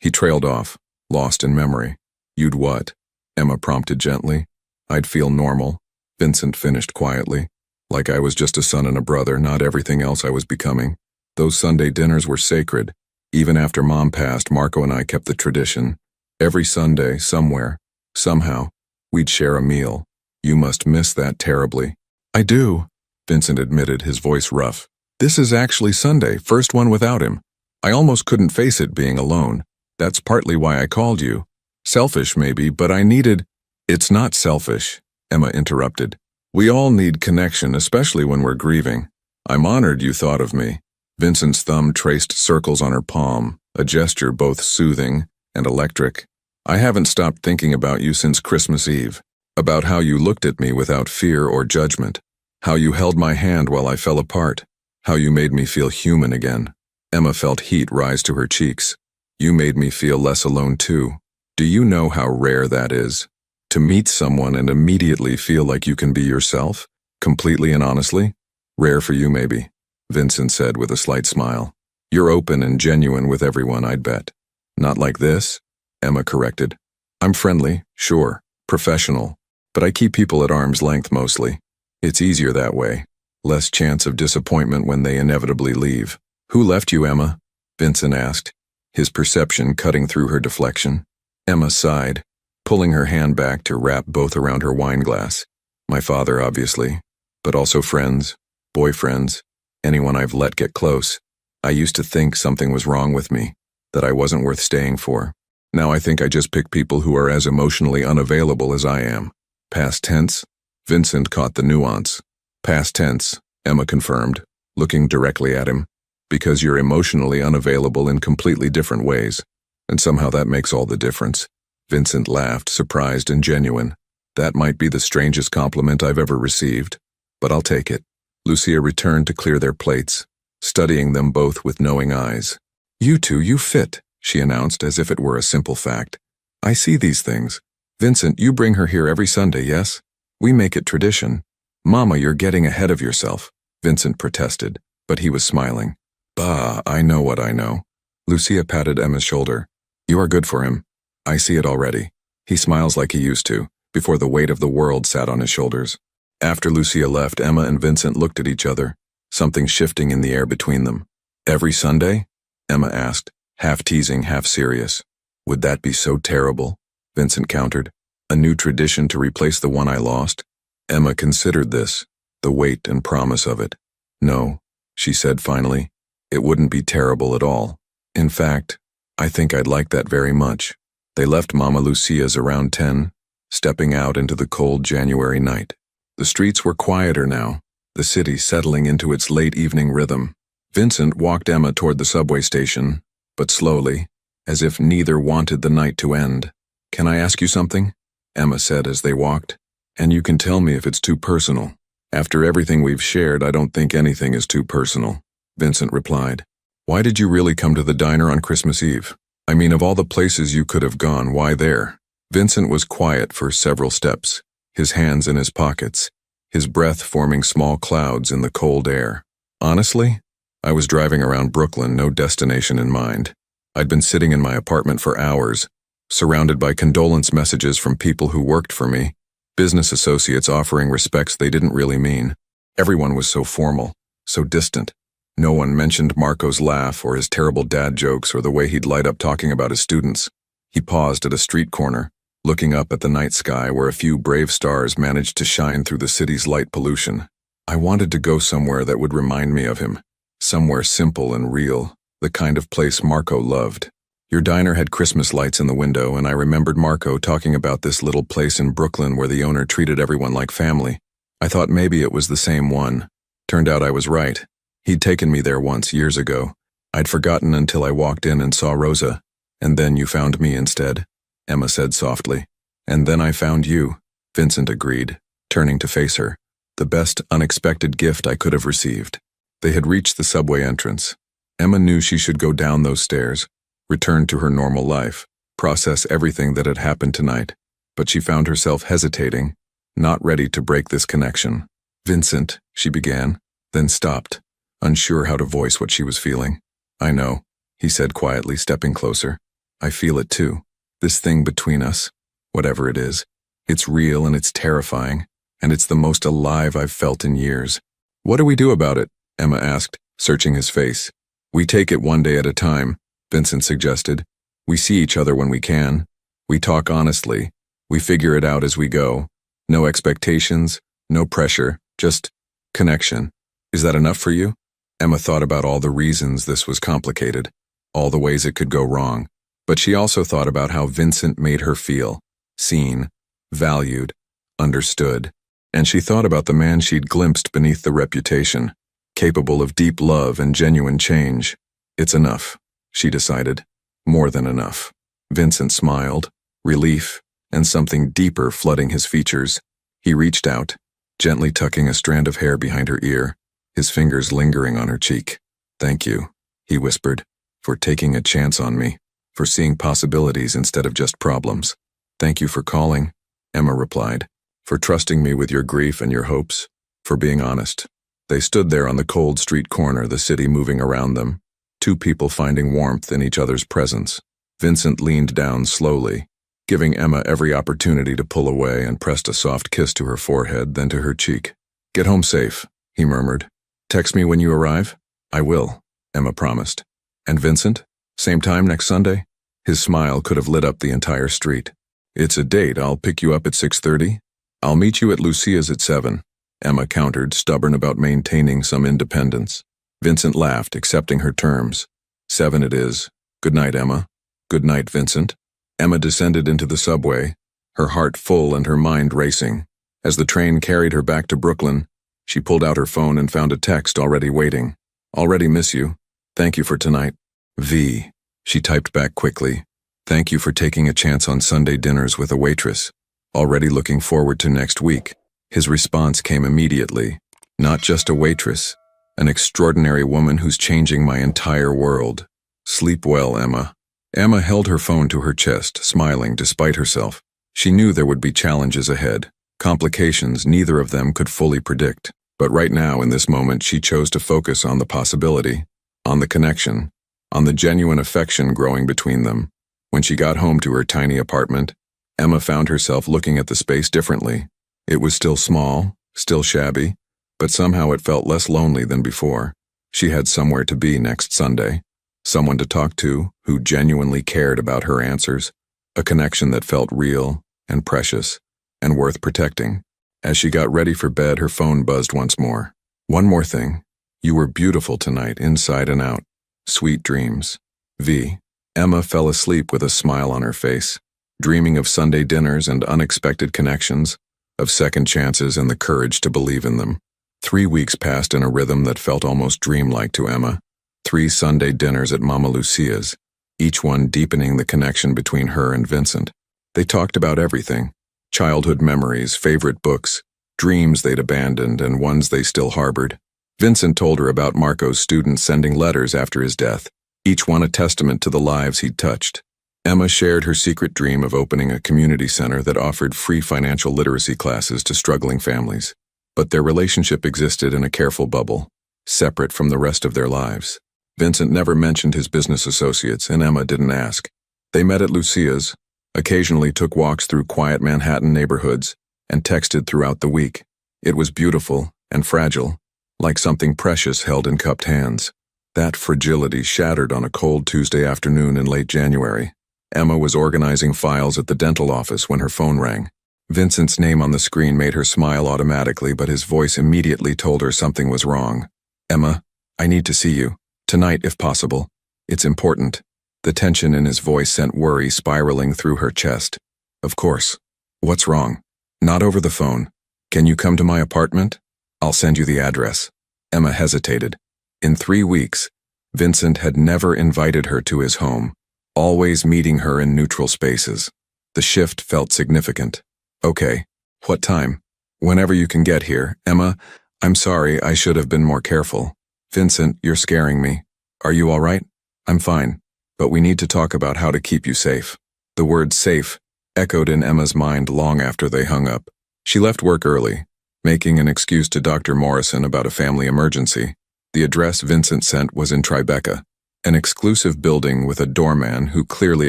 He trailed off, lost in memory. You'd what? Emma prompted gently. I'd feel normal, Vincent finished quietly. Like I was just a son and a brother, not everything else I was becoming. Those Sunday dinners were sacred. Even after Mom passed, Marco and I kept the tradition. Every Sunday, somewhere, somehow, we'd share a meal. You must miss that terribly. I do, Vincent admitted, his voice rough. This is actually Sunday, first one without him. I almost couldn't face it being alone. That's partly why I called you. Selfish maybe, but I needed— It's not selfish, Emma interrupted. We all need connection, especially when we're grieving. I'm honored you thought of me. Vincent's thumb traced circles on her palm, a gesture both soothing and electric. I haven't stopped thinking about you since Christmas Eve, about how you looked at me without fear or judgment, how you held my hand while I fell apart, how you made me feel human again. Emma felt heat rise to her cheeks. You made me feel less alone too. Do you know how rare that is? To meet someone and immediately feel like you can be yourself, completely and honestly? Rare for you maybe, Vincent said with a slight smile. You're open and genuine with everyone, I'd bet. Not like this, Emma corrected. I'm friendly, sure, professional, but I keep people at arm's length mostly. It's easier that way. Less chance of disappointment when they inevitably leave. Who left you, Emma? Vincent asked, his perception cutting through her deflection. Emma sighed, pulling her hand back to wrap both around her wine glass. My father, obviously, but also friends, boyfriends, anyone I've let get close. I used to think something was wrong with me, that I wasn't worth staying for. Now I think I just pick people who are as emotionally unavailable as I am. Past tense? Vincent caught the nuance. Past tense, Emma confirmed, looking directly at him. Because you're emotionally unavailable in completely different ways. And somehow that makes all the difference. Vincent laughed, surprised and genuine. That might be the strangest compliment I've ever received, but I'll take it. Lucia returned to clear their plates, studying them both with knowing eyes. You two, you fit, she announced as if it were a simple fact. I see these things. Vincent, you bring her here every Sunday, yes? We make it tradition. Mama, you're getting ahead of yourself, Vincent protested, but he was smiling. Bah, I know what I know. Lucia patted Emma's shoulder. You are good for him. I see it already. He smiles like he used to, before the weight of the world sat on his shoulders. After Lucia left, Emma and Vincent looked at each other, something shifting in the air between them. Every Sunday? Emma asked, half teasing, half serious. Would that be so terrible? Vincent countered. A new tradition to replace the one I lost? Emma considered this, the weight and promise of it. No, she said finally. It wouldn't be terrible at all. In fact, I think I'd like that very much. They left Mama Lucia's around 10, stepping out into the cold January night. The streets were quieter now, the city settling into its late evening rhythm. Vincent walked Emma toward the subway station, but slowly, as if neither wanted the night to end. Can I ask you something? Emma said as they walked. And you can tell me if it's too personal. After everything we've shared, I don't think anything is too personal, Vincent replied. Why did you really come to the diner on Christmas Eve? I mean, of all the places you could have gone, why there? Vincent was quiet for several steps, his hands in his pockets, his breath forming small clouds in the cold air. Honestly, I was driving around Brooklyn, no destination in mind. I'd been sitting in my apartment for hours, surrounded by condolence messages from people who worked for me, business associates offering respects they didn't really mean. Everyone was so formal, so distant. No one mentioned Marco's laugh or his terrible dad jokes or the way he'd light up talking about his students. He paused at a street corner, looking up at the night sky where a few brave stars managed to shine through the city's light pollution. I wanted to go somewhere that would remind me of him. Somewhere simple and real, the kind of place Marco loved. Your diner had Christmas lights in the window, and I remembered Marco talking about this little place in Brooklyn where the owner treated everyone like family. I thought maybe it was the same one. Turned out I was right. He'd taken me there once, years ago. I'd forgotten until I walked in and saw Rosa. And then you found me instead, Emma said softly. And then I found you, Vincent agreed, turning to face her. The best unexpected gift I could have received. They had reached the subway entrance. Emma knew she should go down those stairs, return to her normal life, process everything that had happened tonight. But she found herself hesitating, not ready to break this connection. Vincent, she began, then stopped, unsure how to voice what she was feeling. I know, he said quietly, stepping closer. I feel it too. This thing between us, whatever it is, it's real and it's terrifying, and it's the most alive I've felt in years. What do we do about it? Emma asked, searching his face. We take it one day at a time, Vincent suggested. We see each other when we can. We talk honestly. We figure it out as we go. No expectations, no pressure, just connection. Is that enough for you? Emma thought about all the reasons this was complicated, all the ways it could go wrong. But she also thought about how Vincent made her feel, seen, valued, understood. And she thought about the man she'd glimpsed beneath the reputation, capable of deep love and genuine change. It's enough, she decided. More than enough. Vincent smiled, relief, and something deeper flooding his features. He reached out, gently tucking a strand of hair behind her ear, his fingers lingering on her cheek. Thank you, he whispered, for taking a chance on me, for seeing possibilities instead of just problems. Thank you for calling, Emma replied, for trusting me with your grief and your hopes, for being honest. They stood there on the cold street corner, the city moving around them, two people finding warmth in each other's presence. Vincent leaned down slowly, giving Emma every opportunity to pull away, and pressed a soft kiss to her forehead, then to her cheek. Get home safe, he murmured. Text me when you arrive? I will, Emma promised. And Vincent? Same time next Sunday? His smile could have lit up the entire street. It's a date. I'll pick you up at 6:30. I'll meet you at Lucia's at 7, Emma countered, stubborn about maintaining some independence. Vincent laughed, accepting her terms. 7 it is. Good night, Emma. Good night, Vincent. Emma descended into the subway, her heart full and her mind racing. As the train carried her back to Brooklyn, she pulled out her phone and found a text already waiting. Already miss you. Thank you for tonight. V. She typed back quickly. Thank you for taking a chance on Sunday dinners with a waitress. Already looking forward to next week. His response came immediately. Not just a waitress, an extraordinary woman who's changing my entire world. Sleep well, Emma. Emma held her phone to her chest, smiling despite herself. She knew there would be challenges ahead, complications neither of them could fully predict. But right now, in this moment, she chose to focus on the possibility, on the connection, on the genuine affection growing between them. When she got home to her tiny apartment, Emma found herself looking at the space differently. It was still small, still shabby, but somehow it felt less lonely than before. She had somewhere to be next Sunday, someone to talk to who genuinely cared about her answers, a connection that felt real and precious and worth protecting. As she got ready for bed, her phone buzzed once more. One more thing. You were beautiful tonight, inside and out. Sweet dreams. V. Emma fell asleep with a smile on her face, dreaming of Sunday dinners and unexpected connections, of second chances and the courage to believe in them. 3 weeks passed in a rhythm that felt almost dreamlike to Emma. 3 Sunday dinners at Mama Lucia's, each one deepening the connection between her and Vincent. They talked about everything. Childhood memories, favorite books, dreams they'd abandoned and ones they still harbored. Vincent told her about Marco's students sending letters after his death, each one a testament to the lives he'd touched. Emma shared her secret dream of opening a community center that offered free financial literacy classes to struggling families. But their relationship existed in a careful bubble, separate from the rest of their lives. Vincent never mentioned his business associates, and Emma didn't ask. They met at Lucia's, occasionally took walks through quiet Manhattan neighborhoods, and texted throughout the week. It was beautiful and fragile, like something precious held in cupped hands. That fragility shattered on a cold Tuesday afternoon in late January. Emma was organizing files at the dental office when her phone rang. Vincent's name on the screen made her smile automatically, but his voice immediately told her something was wrong. "Emma, I need to see you. Tonight, if possible. It's important." The tension in his voice sent worry spiraling through her chest. "Of course. What's wrong?" "Not over the phone. Can you come to my apartment? I'll send you the address." Emma hesitated. In 3 weeks, Vincent had never invited her to his home, always meeting her in neutral spaces. The shift felt significant. "Okay. What time?" "Whenever you can get here. Emma, I'm sorry, I should have been more careful." "Vincent, you're scaring me. Are you all right?" "I'm fine, but we need to talk about how to keep you safe." The word safe echoed in Emma's mind long after they hung up. She left work early, making an excuse to Dr. Morrison about a family emergency. The address Vincent sent was in Tribeca, an exclusive building with a doorman who clearly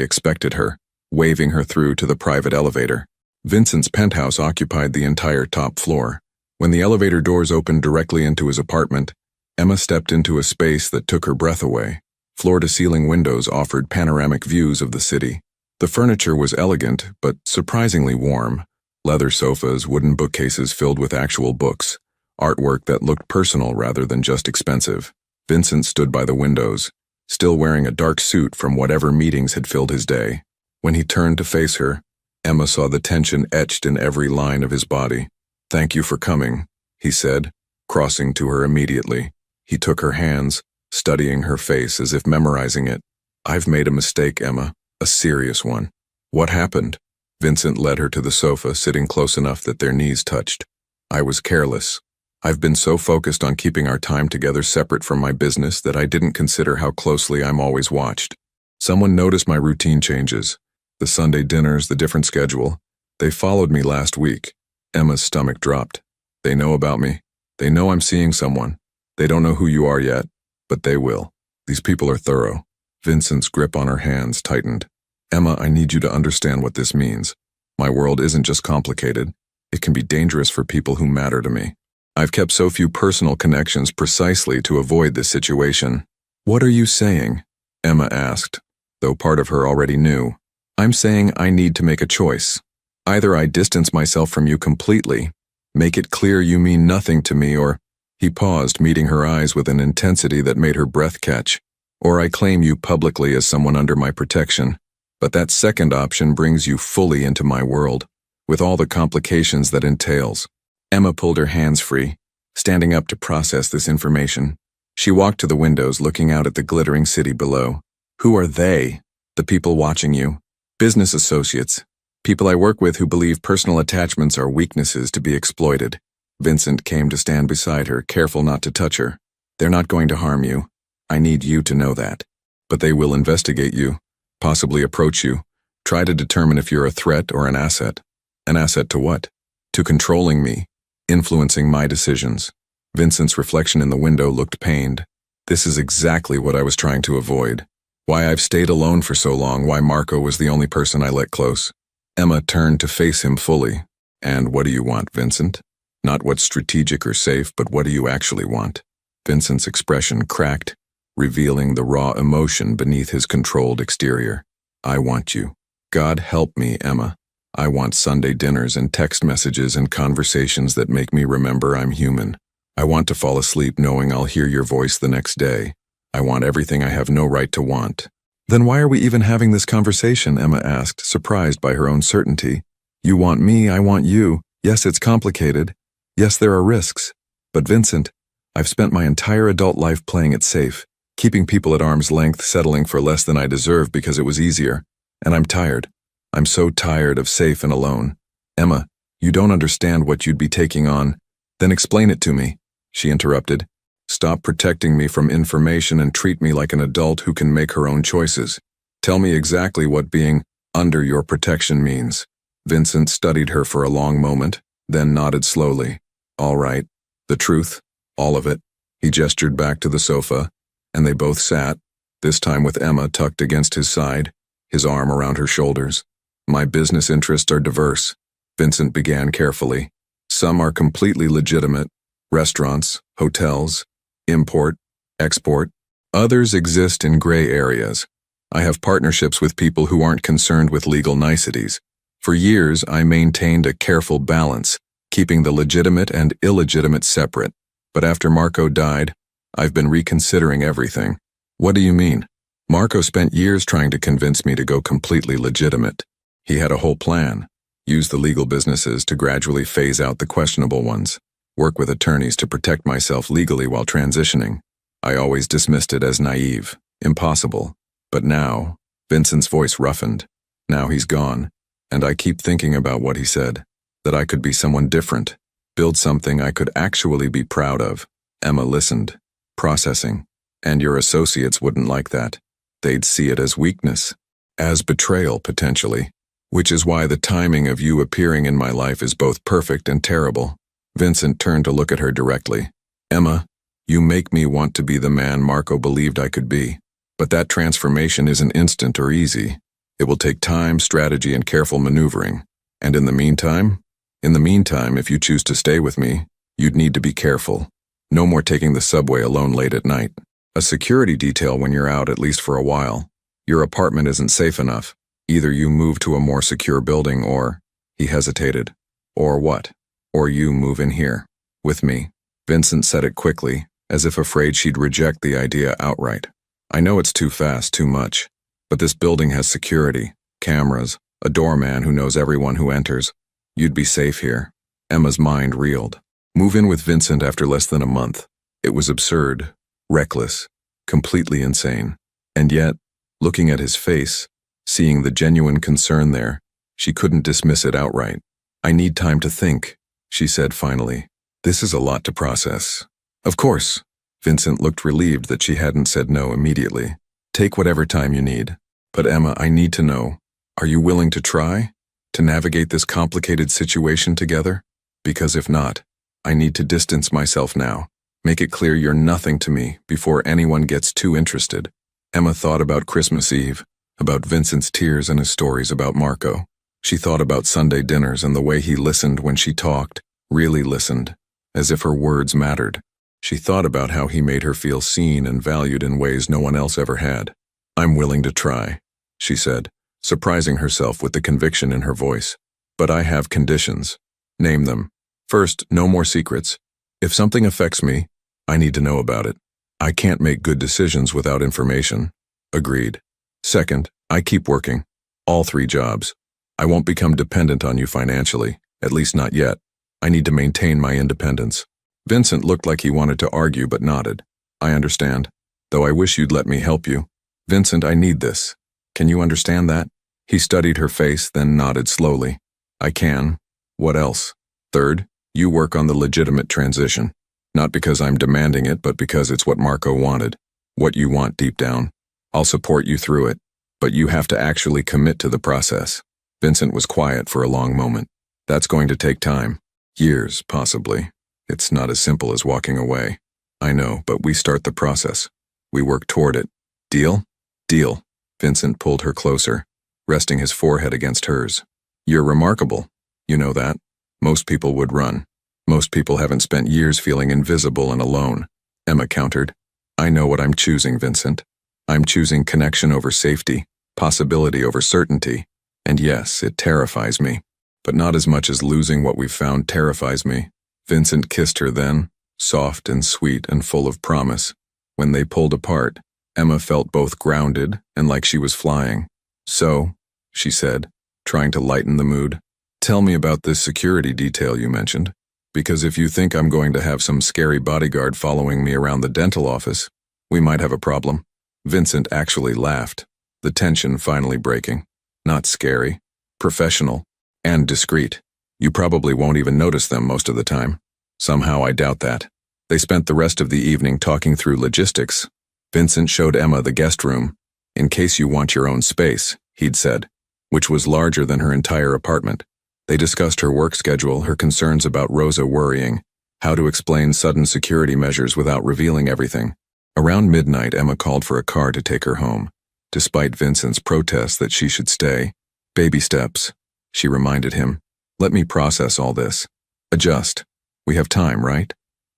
expected her, waving her through to the private elevator. Vincent's penthouse occupied the entire top floor. When the elevator doors opened directly into his apartment, Emma stepped into a space that took her breath away. Floor-to-ceiling windows offered panoramic views of the city. The furniture was elegant, but surprisingly warm. Leather sofas, wooden bookcases filled with actual books, artwork that looked personal rather than just expensive. Vincent stood by the windows, still wearing a dark suit from whatever meetings had filled his day. When he turned to face her, Emma saw the tension etched in every line of his body. "Thank you for coming," he said, crossing to her immediately. He took her hands, studying her face as if memorizing it. "I've made a mistake, Emma, a serious one." "What happened?" Vincent led her to the sofa, sitting close enough that their knees touched. "I was careless. I've been so focused on keeping our time together separate from my business that I didn't consider how closely I'm always watched. Someone noticed my routine changes. The Sunday dinners, the different schedule. They followed me last week." Emma's stomach dropped. "They know about me. They know I'm seeing someone. They don't know who you are yet, but they will. These people are thorough." Vincent's grip on her hands tightened. "Emma, I need you to understand what this means. My world isn't just complicated. It can be dangerous for people who matter to me. I've kept so few personal connections precisely to avoid this situation." "What are you saying?" Emma asked, though part of her already knew. "I'm saying I need to make a choice. Either I distance myself from you completely, make it clear you mean nothing to me, or—" He paused, meeting her eyes with an intensity that made her breath catch. "Or I claim you publicly as someone under my protection. But that second option brings you fully into my world, with all the complications that entails." Emma pulled her hands free, standing up to process this information. She walked to the windows, looking out at the glittering city below. "Who are they? The people watching you?" "Business associates. People I work with who believe personal attachments are weaknesses to be exploited." Vincent came to stand beside her, careful not to touch her. "They're not going to harm you. I need you to know that. But they will investigate you, possibly approach you, try to determine if you're a threat or an asset." "An asset to what?" "To controlling me, influencing my decisions." Vincent's reflection in the window looked pained. "This is exactly what I was trying to avoid. Why I've stayed alone for so long, why Marco was the only person I let close." Emma turned to face him fully. "And what do you want, Vincent? Not what's strategic or safe, but what do you actually want?" Vincent's expression cracked, revealing the raw emotion beneath his controlled exterior. "I want you. God help me, Emma. I want Sunday dinners and text messages and conversations that make me remember I'm human. I want to fall asleep knowing I'll hear your voice the next day. I want everything I have no right to want." "Then why are we even having this conversation?" Emma asked, surprised by her own certainty. "You want me, I want you. Yes, it's complicated. Yes, there are risks. But Vincent, I've spent my entire adult life playing it safe, keeping people at arm's length, settling for less than I deserve because it was easier. And I'm tired. I'm so tired of safe and alone." "Emma, you don't understand what you'd be taking on." "Then explain it to me," she interrupted. "Stop protecting me from information and treat me like an adult who can make her own choices. Tell me exactly what being under your protection means." Vincent studied her for a long moment, then nodded slowly. "All right. The truth. All of it." He gestured back to the sofa, and they both sat, this time with Emma tucked against his side, his arm around her shoulders. "My business interests are diverse," Vincent began carefully. "Some are completely legitimate, Restaurants, hotels, import, export. Others exist in gray areas. I have partnerships with people who aren't concerned with legal niceties. For years, I maintained a careful balance, keeping the legitimate and illegitimate separate. But after Marco died, I've been reconsidering everything. What do you mean? Marco spent years trying to convince me to go completely legitimate. He had a whole plan. Use the legal businesses to gradually phase out the questionable ones. Work with attorneys to protect myself legally while transitioning. I always dismissed it as naive, impossible. But now, Vincent's voice roughened. Now he's gone, and I keep thinking about what he said, that I could be someone different, build something I could actually be proud of. Emma listened, processing. And your associates wouldn't like that. They'd see it as weakness, as betrayal potentially, which is why the timing of you appearing in my life is both perfect and terrible. Vincent turned to look at her directly. Emma, you make me want to be the man Marco believed I could be. But that transformation isn't instant or easy. It will take time, strategy, and careful maneuvering. And in the meantime, if you choose to stay with me, you'd need to be careful. No more taking the subway alone late at night. A security detail when you're out, at least for a while. Your apartment isn't safe enough. Either you move to a more secure building or, he hesitated, or what? Or you move in here, with me. Vincent said it quickly, as if afraid she'd reject the idea outright. I know it's too fast, too much, but this building has security, cameras, a doorman who knows everyone who enters. You'd be safe here. Emma's mind reeled. Move in with Vincent after less than a month. It was absurd, reckless, completely insane. And yet, looking at his face, seeing the genuine concern there, she couldn't dismiss it outright. I need time to think, she said finally. This is a lot to process. Of course. Vincent looked relieved that she hadn't said no immediately. Take whatever time you need. But Emma, I need to know, are you willing to try? To navigate this complicated situation together? Because if not, I need to distance myself now. Make it clear you're nothing to me before anyone gets too interested. Emma thought about Christmas Eve, about Vincent's tears and his stories about Marco. She thought about Sunday dinners and the way he listened when she talked, really listened, as if her words mattered. She thought about how he made her feel seen and valued in ways no one else ever had. I'm willing to try, she said, surprising herself with the conviction in her voice. But I have conditions. Name them. First, no more secrets. If something affects me, I need to know about it. I can't make good decisions without information. Agreed. Second, I keep working. All 3 jobs. I won't become dependent on you financially, at least not yet. I need to maintain my independence. Vincent looked like he wanted to argue but nodded. I understand, though I wish you'd let me help you. Vincent, I need this. Can you understand that? He studied her face, then nodded slowly. I can. What else? Third, you work on the legitimate transition. Not because I'm demanding it, but because it's what Marco wanted. What you want deep down. I'll support you through it, but you have to actually commit to the process. Vincent was quiet for a long moment. That's going to take time. Years, possibly. It's not as simple as walking away. I know, but we start the process. We work toward it. Deal? Deal. Vincent pulled her closer, resting his forehead against hers. You're remarkable. You know that. Most people would run. Most people haven't spent years feeling invisible and alone. Emma countered. I know what I'm choosing, Vincent. I'm choosing connection over safety, possibility over certainty. And yes, it terrifies me. But not as much as losing what we've found terrifies me. Vincent kissed her then, soft and sweet and full of promise. When they pulled apart, Emma felt both grounded and like she was flying. So, she said, trying to lighten the mood, tell me about this security detail you mentioned. Because if you think I'm going to have some scary bodyguard following me around the dental office, we might have a problem. Vincent actually laughed, the tension finally breaking. Not scary, professional, and discreet. You probably won't even notice them most of the time. Somehow I doubt that. They spent the rest of the evening talking through logistics. Vincent showed Emma the guest room. In case you want your own space, he'd said, which was larger than her entire apartment. They discussed her work schedule, her concerns about Rosa worrying, how to explain sudden security measures without revealing everything. Around midnight, Emma called for a car to take her home, despite Vincent's protests that she should stay. Baby steps, she reminded him. Let me process all this. Adjust. We have time, right?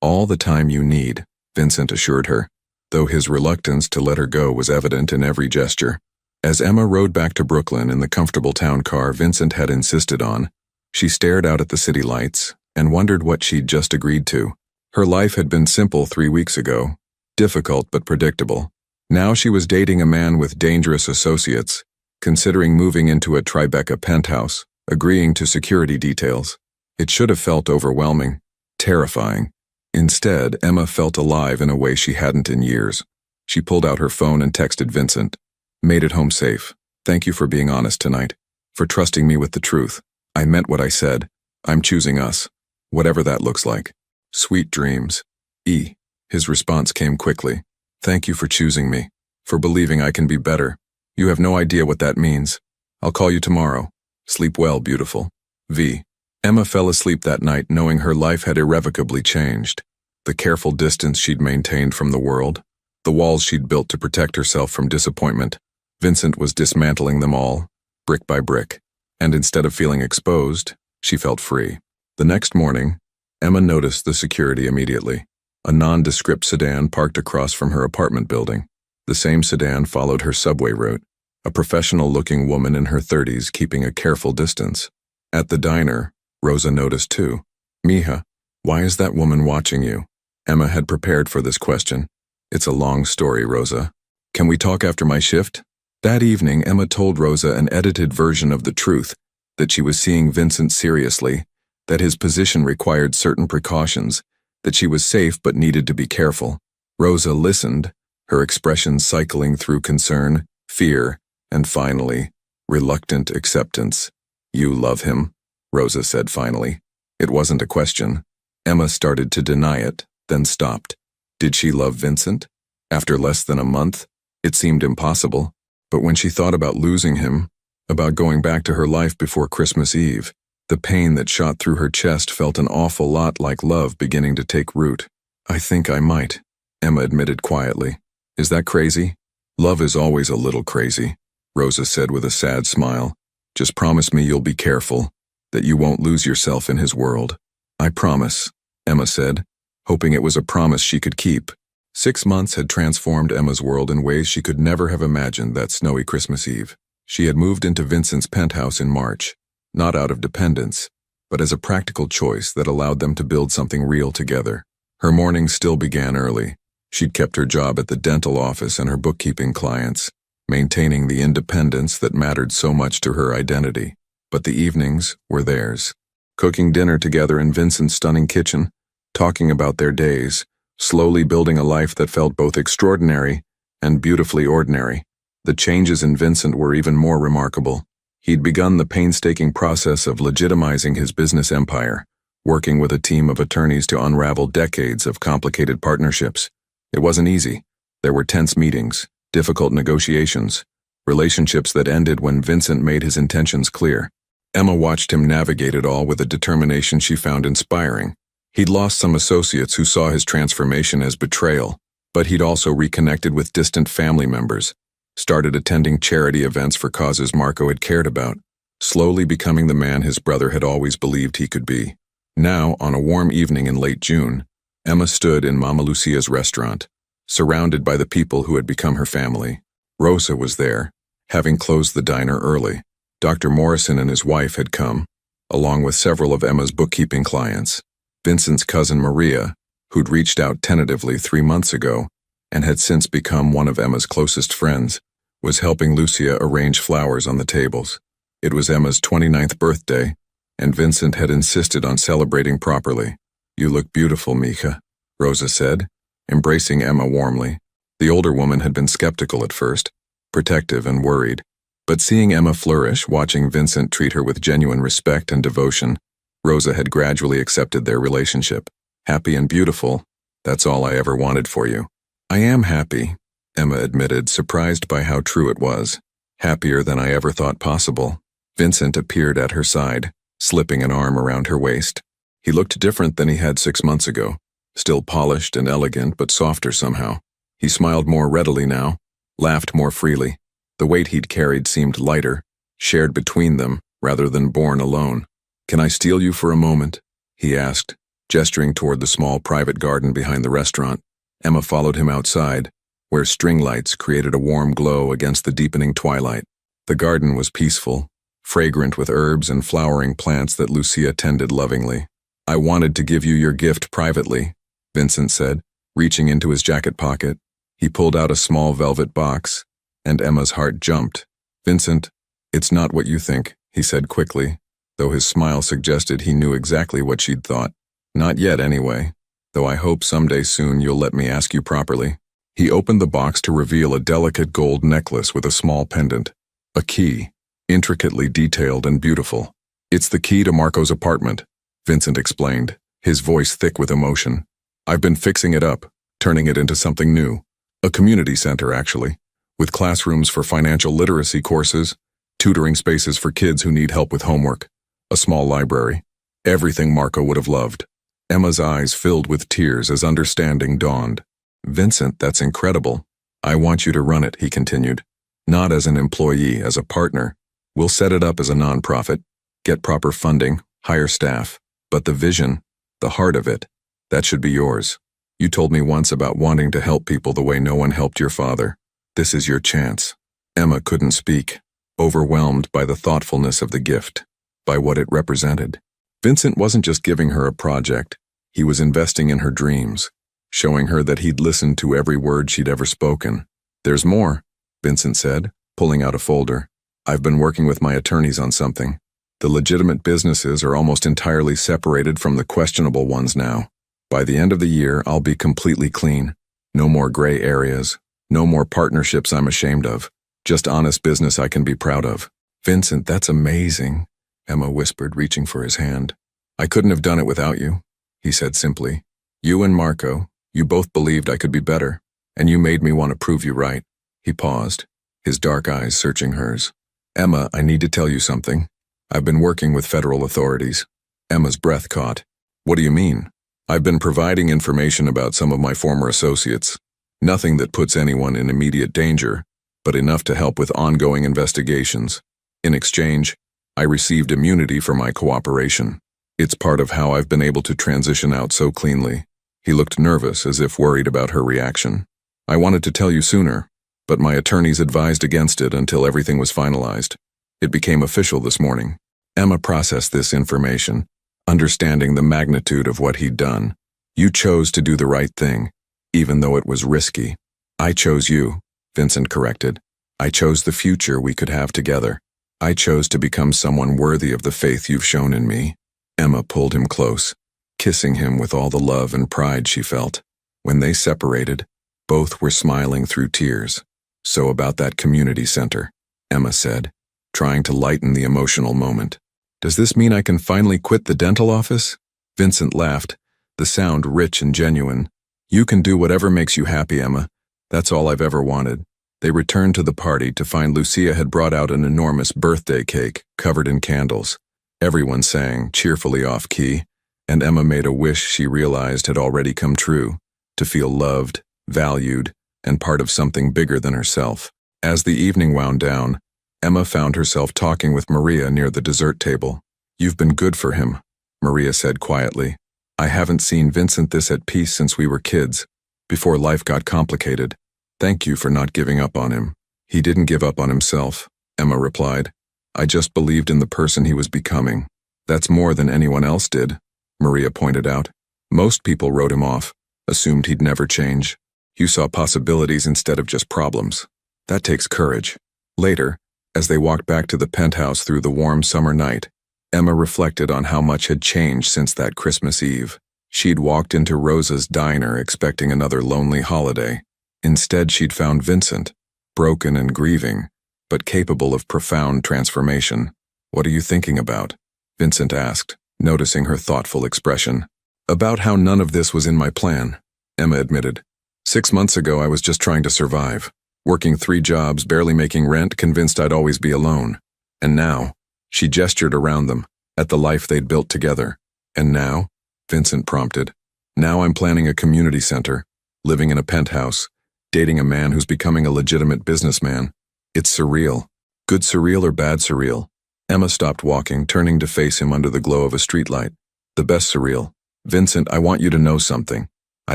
All the time you need, Vincent assured her, though his reluctance to let her go was evident in every gesture. As Emma rode back to Brooklyn in the comfortable town car Vincent had insisted on, she stared out at the city lights and wondered what she'd just agreed to. Her life had been simple 3 weeks ago, difficult but predictable. Now she was dating a man with dangerous associates, considering moving into a Tribeca penthouse, agreeing to security details. It should have felt overwhelming, terrifying. Instead, Emma felt alive in a way she hadn't in years. She pulled out her phone and texted Vincent. Made it home safe. Thank you for being honest tonight. For trusting me with the truth. I meant what I said. I'm choosing us. Whatever that looks like. Sweet dreams. E. His response came quickly. Thank you for choosing me. For believing I can be better. You have no idea what that means. I'll call you tomorrow. Sleep well, beautiful. V. Emma fell asleep that night knowing her life had irrevocably changed. The careful distance she'd maintained from the world. The walls she'd built to protect herself from disappointment. Vincent was dismantling them all, brick by brick. And instead of feeling exposed, she felt free. The next morning, Emma noticed the security immediately. A nondescript sedan parked across from her apartment building. The same sedan followed her subway route, a professional-looking woman in her 30s keeping a careful distance. At the diner, Rosa noticed too. Mija, why is that woman watching you? Emma had prepared for this question. It's a long story, Rosa. Can we talk after my shift? That evening, Emma told Rosa an edited version of the truth, that she was seeing Vincent seriously, that his position required certain precautions, that she was safe but needed to be careful. Rosa listened, her expression cycling through concern, fear, and finally, reluctant acceptance. You love him, Rosa said finally. It wasn't a question. Emma started to deny it, then stopped. Did she love Vincent? After less than a month? It seemed impossible. But when she thought about losing him, about going back to her life before Christmas Eve, the pain that shot through her chest felt an awful lot like love beginning to take root. I think I might, Emma admitted quietly. Is that crazy? Love is always a little crazy, Rosa said with a sad smile. Just promise me you'll be careful, that you won't lose yourself in his world. I promise, Emma said, hoping it was a promise she could keep. 6 months had transformed Emma's world in ways she could never have imagined that snowy Christmas Eve. She had moved into Vincent's penthouse in March, not out of dependence, but as a practical choice that allowed them to build something real together. Her mornings still began early. She'd kept her job at the dental office and her bookkeeping clients, maintaining the independence that mattered so much to her identity. But the evenings were theirs. Cooking dinner together in Vincent's stunning kitchen, talking about their days, slowly building a life that felt both extraordinary and beautifully ordinary. The changes in Vincent were even more remarkable. He'd begun the painstaking process of legitimizing his business empire, working with a team of attorneys to unravel decades of complicated partnerships. It wasn't easy. There were tense meetings, difficult negotiations, relationships that ended when Vincent made his intentions clear. Emma watched him navigate it all with a determination she found inspiring. He'd lost some associates who saw his transformation as betrayal, but he'd also reconnected with distant family members, started attending charity events for causes Marco had cared about, slowly becoming the man his brother had always believed he could be. Now, on a warm evening in late June, Emma stood in Mama Lucia's restaurant, surrounded by the people who had become her family. Rosa was there, having closed the diner early. Dr. Morrison and his wife had come, along with several of Emma's bookkeeping clients. Vincent's cousin Maria, who'd reached out tentatively 3 months ago and had since become one of Emma's closest friends, was helping Lucia arrange flowers on the tables. It was Emma's 29th birthday, and Vincent had insisted on celebrating properly. You look beautiful, Mija, Rosa said, embracing Emma warmly. The older woman had been skeptical at first, protective and worried, but seeing Emma flourish, watching Vincent treat her with genuine respect and devotion, Rosa had gradually accepted their relationship. Happy and beautiful, that's all I ever wanted for you. I am happy, Emma admitted, surprised by how true it was. Happier than I ever thought possible. Vincent appeared at her side, slipping an arm around her waist. He looked different than he had 6 months ago, still polished and elegant but softer somehow. He smiled more readily now, laughed more freely. The weight he'd carried seemed lighter, shared between them rather than borne alone. Can I steal you for a moment? He asked, Gesturing toward the small private garden behind the restaurant, Emma followed him outside, where string lights created a warm glow against the deepening twilight. The garden was peaceful, fragrant with herbs and flowering plants that Lucia tended lovingly. "I wanted to give you your gift privately," Vincent said, reaching into his jacket pocket. He pulled out a small velvet box, and Emma's heart jumped. "Vincent, it's not what you think," he said quickly, though his smile suggested he knew exactly what she'd thought. "Not yet, anyway, though I hope someday soon you'll let me ask you properly." He opened the box to reveal a delicate gold necklace with a small pendant. A key, intricately detailed and beautiful. "It's the key to Marco's apartment," Vincent explained, his voice thick with emotion. "I've been fixing it up, turning it into something new. A community center, actually, with classrooms for financial literacy courses, tutoring spaces for kids who need help with homework, a small library. Everything Marco would have loved." Emma's eyes filled with tears as understanding dawned. "Vincent, that's incredible. I want you to run it," he continued. "Not as an employee, as a partner. We'll set it up as a nonprofit, get proper funding, hire staff. But the vision, the heart of it, that should be yours. You told me once about wanting to help people the way no one helped your father. This is your chance." Emma couldn't speak, overwhelmed by the thoughtfulness of the gift, by what it represented. Vincent wasn't just giving her a project, he was investing in her dreams, showing her that he'd listened to every word she'd ever spoken. "There's more," Vincent said, pulling out a folder. "I've been working with my attorneys on something. The legitimate businesses are almost entirely separated from the questionable ones now. By the end of the year, I'll be completely clean. No more gray areas, no more partnerships I'm ashamed of. Just honest business I can be proud of." "Vincent, that's amazing," Emma whispered, reaching for his hand. "I couldn't have done it without you," he said simply. "You and Marco, you both believed I could be better, and you made me want to prove you right." He paused, his dark eyes searching hers. "Emma, I need to tell you something. I've been working with federal authorities." Emma's breath caught. "What do you mean?" "I've been providing information about some of my former associates. Nothing that puts anyone in immediate danger, but enough to help with ongoing investigations. In exchange, I received immunity for my cooperation. It's part of how I've been able to transition out so cleanly." He looked nervous, as if worried about her reaction. "I wanted to tell you sooner, but my attorneys advised against it until everything was finalized. It became official this morning." Emma processed this information, understanding the magnitude of what he'd done. "You chose to do the right thing, even though it was risky." "I chose you," Vincent corrected. "I chose the future we could have together. I chose to become someone worthy of the faith you've shown in me." Emma pulled him close, kissing him with all the love and pride she felt. When they separated, both were smiling through tears. "So about that community center," Emma said, trying to lighten the emotional moment. "Does this mean I can finally quit the dental office?" Vincent laughed, the sound rich and genuine. "You can do whatever makes you happy, Emma. That's all I've ever wanted." They returned to the party to find Lucia had brought out an enormous birthday cake covered in candles. Everyone sang, cheerfully off-key, and Emma made a wish she realized had already come true, to feel loved, valued, and part of something bigger than herself. As the evening wound down, Emma found herself talking with Maria near the dessert table. "You've been good for him," Maria said quietly. "I haven't seen Vincent this at peace since we were kids, before life got complicated. Thank you for not giving up on him." "He didn't give up on himself," Emma replied. "I just believed in the person he was becoming." "That's more than anyone else did," Maria pointed out. "Most people wrote him off, assumed he'd never change. You saw possibilities instead of just problems. That takes courage." Later, as they walked back to the penthouse through the warm summer night, Emma reflected on how much had changed since that Christmas Eve. She'd walked into Rosa's diner expecting another lonely holiday. Instead, she'd found Vincent, broken and grieving, but capable of profound transformation. "What are you thinking about?" Vincent asked, noticing her thoughtful expression. "About how none of this was in my plan," Emma admitted. 6 months ago, I was just trying to survive, working 3 jobs, barely making rent, convinced I'd always be alone. And now, she gestured around them, at the life they'd built together. "And now?" Vincent prompted. "Now I'm planning a community center, living in a penthouse, dating a man who's becoming a legitimate businessman. It's surreal." "Good surreal or bad surreal?" Emma stopped walking, turning to face him under the glow of a streetlight. "The best surreal. Vincent, I want you to know something. I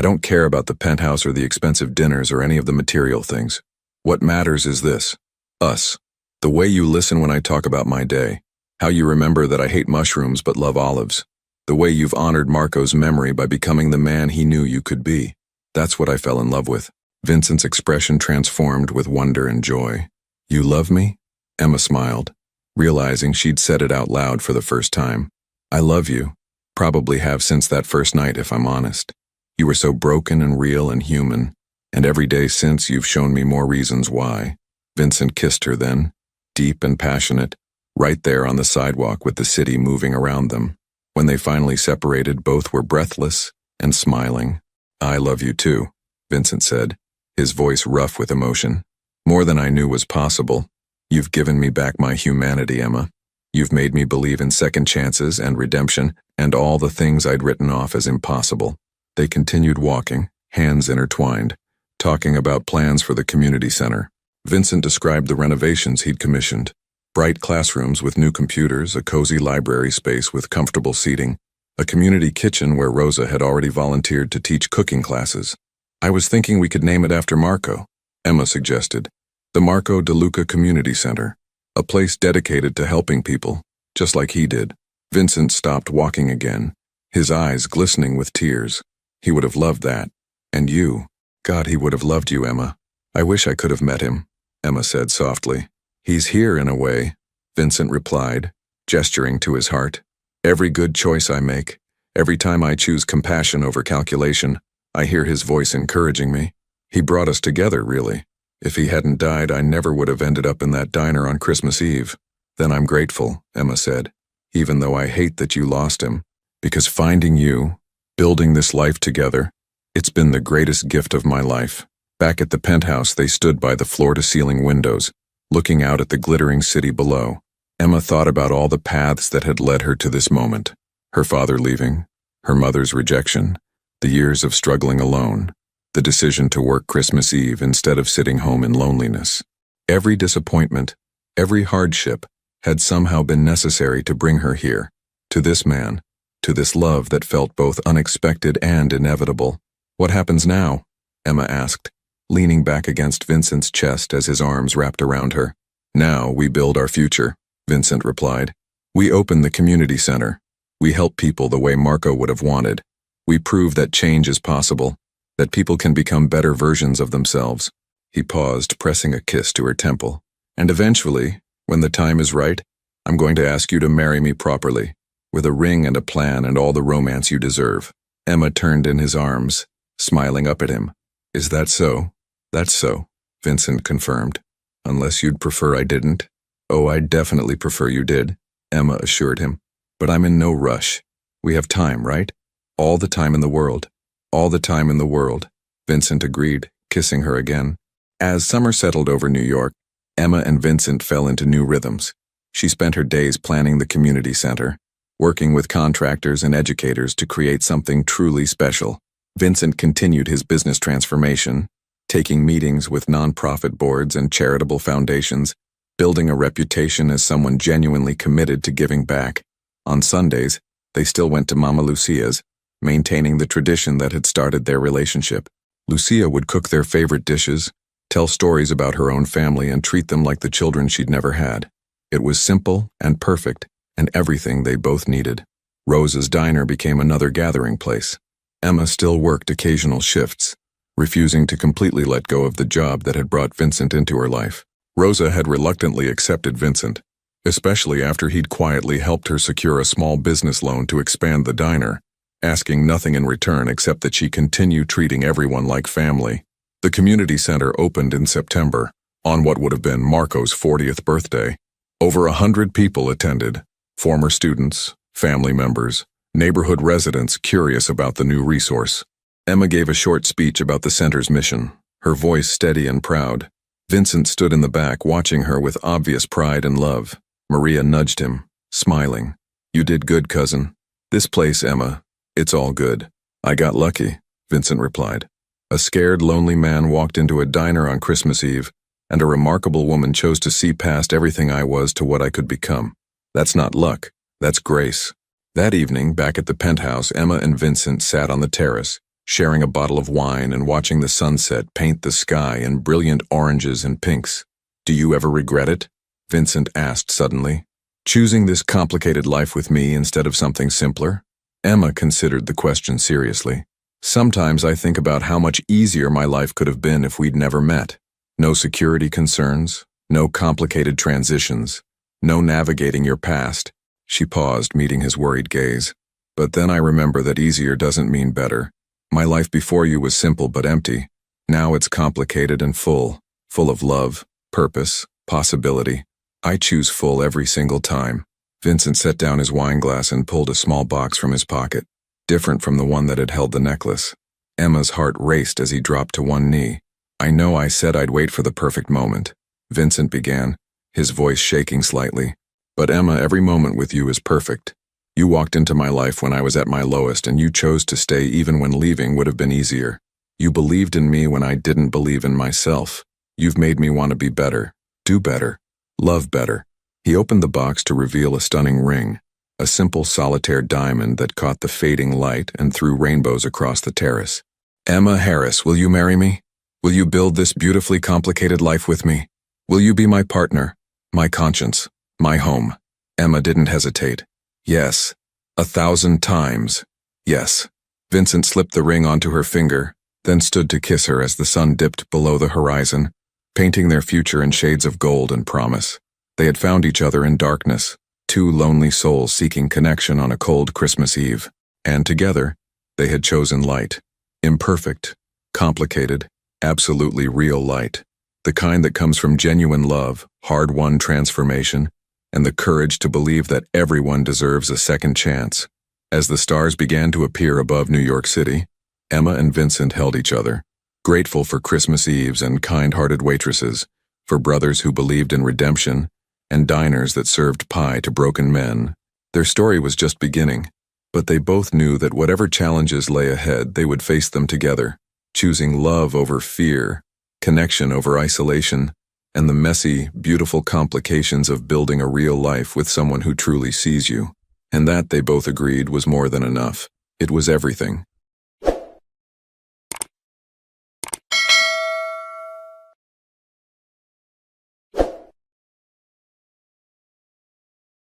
don't care about the penthouse or the expensive dinners or any of the material things. What matters is this. Us. The way you listen when I talk about my day. How you remember that I hate mushrooms but love olives. The way you've honored Marco's memory by becoming the man he knew you could be. That's what I fell in love with. Vincent's expression transformed with wonder and joy. You love me? Emma smiled, realizing she'd said it out loud for the first time. I love you. Probably have since that first night, if I'm honest. You were so broken and real and human, and every day since you've shown me more reasons why. Vincent kissed her then, deep and passionate, right there on the sidewalk with the city moving around them. When they finally separated, both were breathless and smiling. I love you too, Vincent said, his voice rough with emotion. More than I knew was possible. You've given me back my humanity, Emma. You've made me believe in second chances and redemption and all the things I'd written off as impossible. They continued walking, hands intertwined, talking about plans for the community center. Vincent described the renovations he'd commissioned. Bright classrooms with new computers, a cozy library space with comfortable seating, a community kitchen where Rosa had already volunteered to teach cooking classes. I was thinking we could name it after Marco, Emma suggested. The Marco De Luca Community Center, a place dedicated to helping people, just like he did. Vincent stopped walking again, his eyes glistening with tears. He would have loved that. And you. God, he would have loved you, Emma. I wish I could have met him, Emma said softly. He's here in a way, Vincent replied, gesturing to his heart. Every good choice I make, every time I choose compassion over calculation, I hear his voice encouraging me. He brought us together, really. If he hadn't died, I never would have ended up in that diner on Christmas Eve. Then I'm grateful, Emma said, even though I hate that you lost him. Because finding you, building this life together, it's been the greatest gift of my life. Back at the penthouse, they stood by the floor-to-ceiling windows, looking out at the glittering city below. Emma thought about all the paths that had led her to this moment. Her father leaving, her mother's rejection, the years of struggling alone, the decision to work Christmas Eve instead of sitting home in loneliness. Every disappointment, every hardship had somehow been necessary to bring her here, to this man, to this love that felt both unexpected and inevitable. What happens now? Emma asked, leaning back against Vincent's chest as his arms wrapped around her. Now we build our future, Vincent replied. We open the community center. We help people the way Marco would have wanted. We prove that change is possible, that people can become better versions of themselves. He paused, pressing a kiss to her temple. And eventually, when the time is right, I'm going to ask you to marry me properly, with a ring and a plan and all the romance you deserve. Emma turned in his arms, smiling up at him. Is that so? That's so, Vincent confirmed. Unless you'd prefer I didn't. Oh, I definitely prefer you did, Emma assured him. But I'm in no rush. We have time, right? All the time in the world. All the time in the world, Vincent agreed, kissing her again. As summer settled over New York, Emma and Vincent fell into new rhythms. She spent her days planning the community center, working with contractors and educators to create something truly special. Vincent continued his business transformation, taking meetings with nonprofit boards and charitable foundations, building a reputation as someone genuinely committed to giving back. On Sundays, they still went to Mama Lucia's, maintaining the tradition that had started their relationship. Lucia would cook their favorite dishes, tell stories about her own family, and treat them like the children she'd never had. It was simple and perfect, and everything they both needed. Rosa's diner became another gathering place. Emma still worked occasional shifts, refusing to completely let go of the job that had brought Vincent into her life. Rosa had reluctantly accepted Vincent, especially after he'd quietly helped her secure a small business loan to expand the diner, asking nothing in return except that she continue treating everyone like family. The community center opened in September, on what would have been Marco's 40th birthday. Over 100 people attended, former students, family members, neighborhood residents curious about the new resource. Emma gave a short speech about the center's mission, her voice steady and proud. Vincent stood in the back watching her with obvious pride and love. Maria nudged him, smiling. You did good, cousin. This place, Emma, it's all good. I got lucky, Vincent replied. A scared, lonely man walked into a diner on Christmas Eve, and a remarkable woman chose to see past everything I was to what I could become. That's not luck, that's grace. That evening, back at the penthouse, Emma and Vincent sat on the terrace, sharing a bottle of wine and watching the sunset paint the sky in brilliant oranges and pinks. "Do you ever regret it?" Vincent asked suddenly. "Choosing this complicated life with me instead of something simpler?" Emma considered the question seriously. "Sometimes I think about how much easier my life could have been if we'd never met. No security concerns, no complicated transitions, no navigating your past." She paused, meeting his worried gaze. "But then I remember that easier doesn't mean better. My life before you was simple but empty. Now it's complicated and full of love, purpose, possibility. I choose full every single time." Vincent set down his wine glass and pulled a small box from his pocket, different from the one that had held the necklace. Emma's heart raced as he dropped to one knee. "I know I said I'd wait for the perfect moment," Vincent began, his voice shaking slightly. "But Emma, every moment with you is perfect. You walked into my life when I was at my lowest, and you chose to stay even when leaving would have been easier. You believed in me when I didn't believe in myself. You've made me want to be better, do better, love better." He opened the box to reveal a stunning ring, a simple solitaire diamond that caught the fading light and threw rainbows across the terrace. "Emma Harris, will you marry me? Will you build this beautifully complicated life with me? Will you be my partner, my conscience, my home?" Emma didn't hesitate. "Yes, 1,000 times, yes." Vincent slipped the ring onto her finger, then stood to kiss her as the sun dipped below the horizon, painting their future in shades of gold and promise. They had found each other in darkness, two lonely souls seeking connection on a cold Christmas Eve. And together, they had chosen light. Imperfect, complicated, absolutely real light. The kind that comes from genuine love, hard-won transformation, and the courage to believe that everyone deserves a second chance. As the stars began to appear above New York City, Emma and Vincent held each other, grateful for Christmas Eves and kind-hearted waitresses, for brothers who believed in redemption, and diners that served pie to broken men. Their story was just beginning, but they both knew that whatever challenges lay ahead, they would face them together, choosing love over fear, connection over isolation, and the messy, beautiful complications of building a real life with someone who truly sees you. And that, they both agreed, was more than enough. It was everything.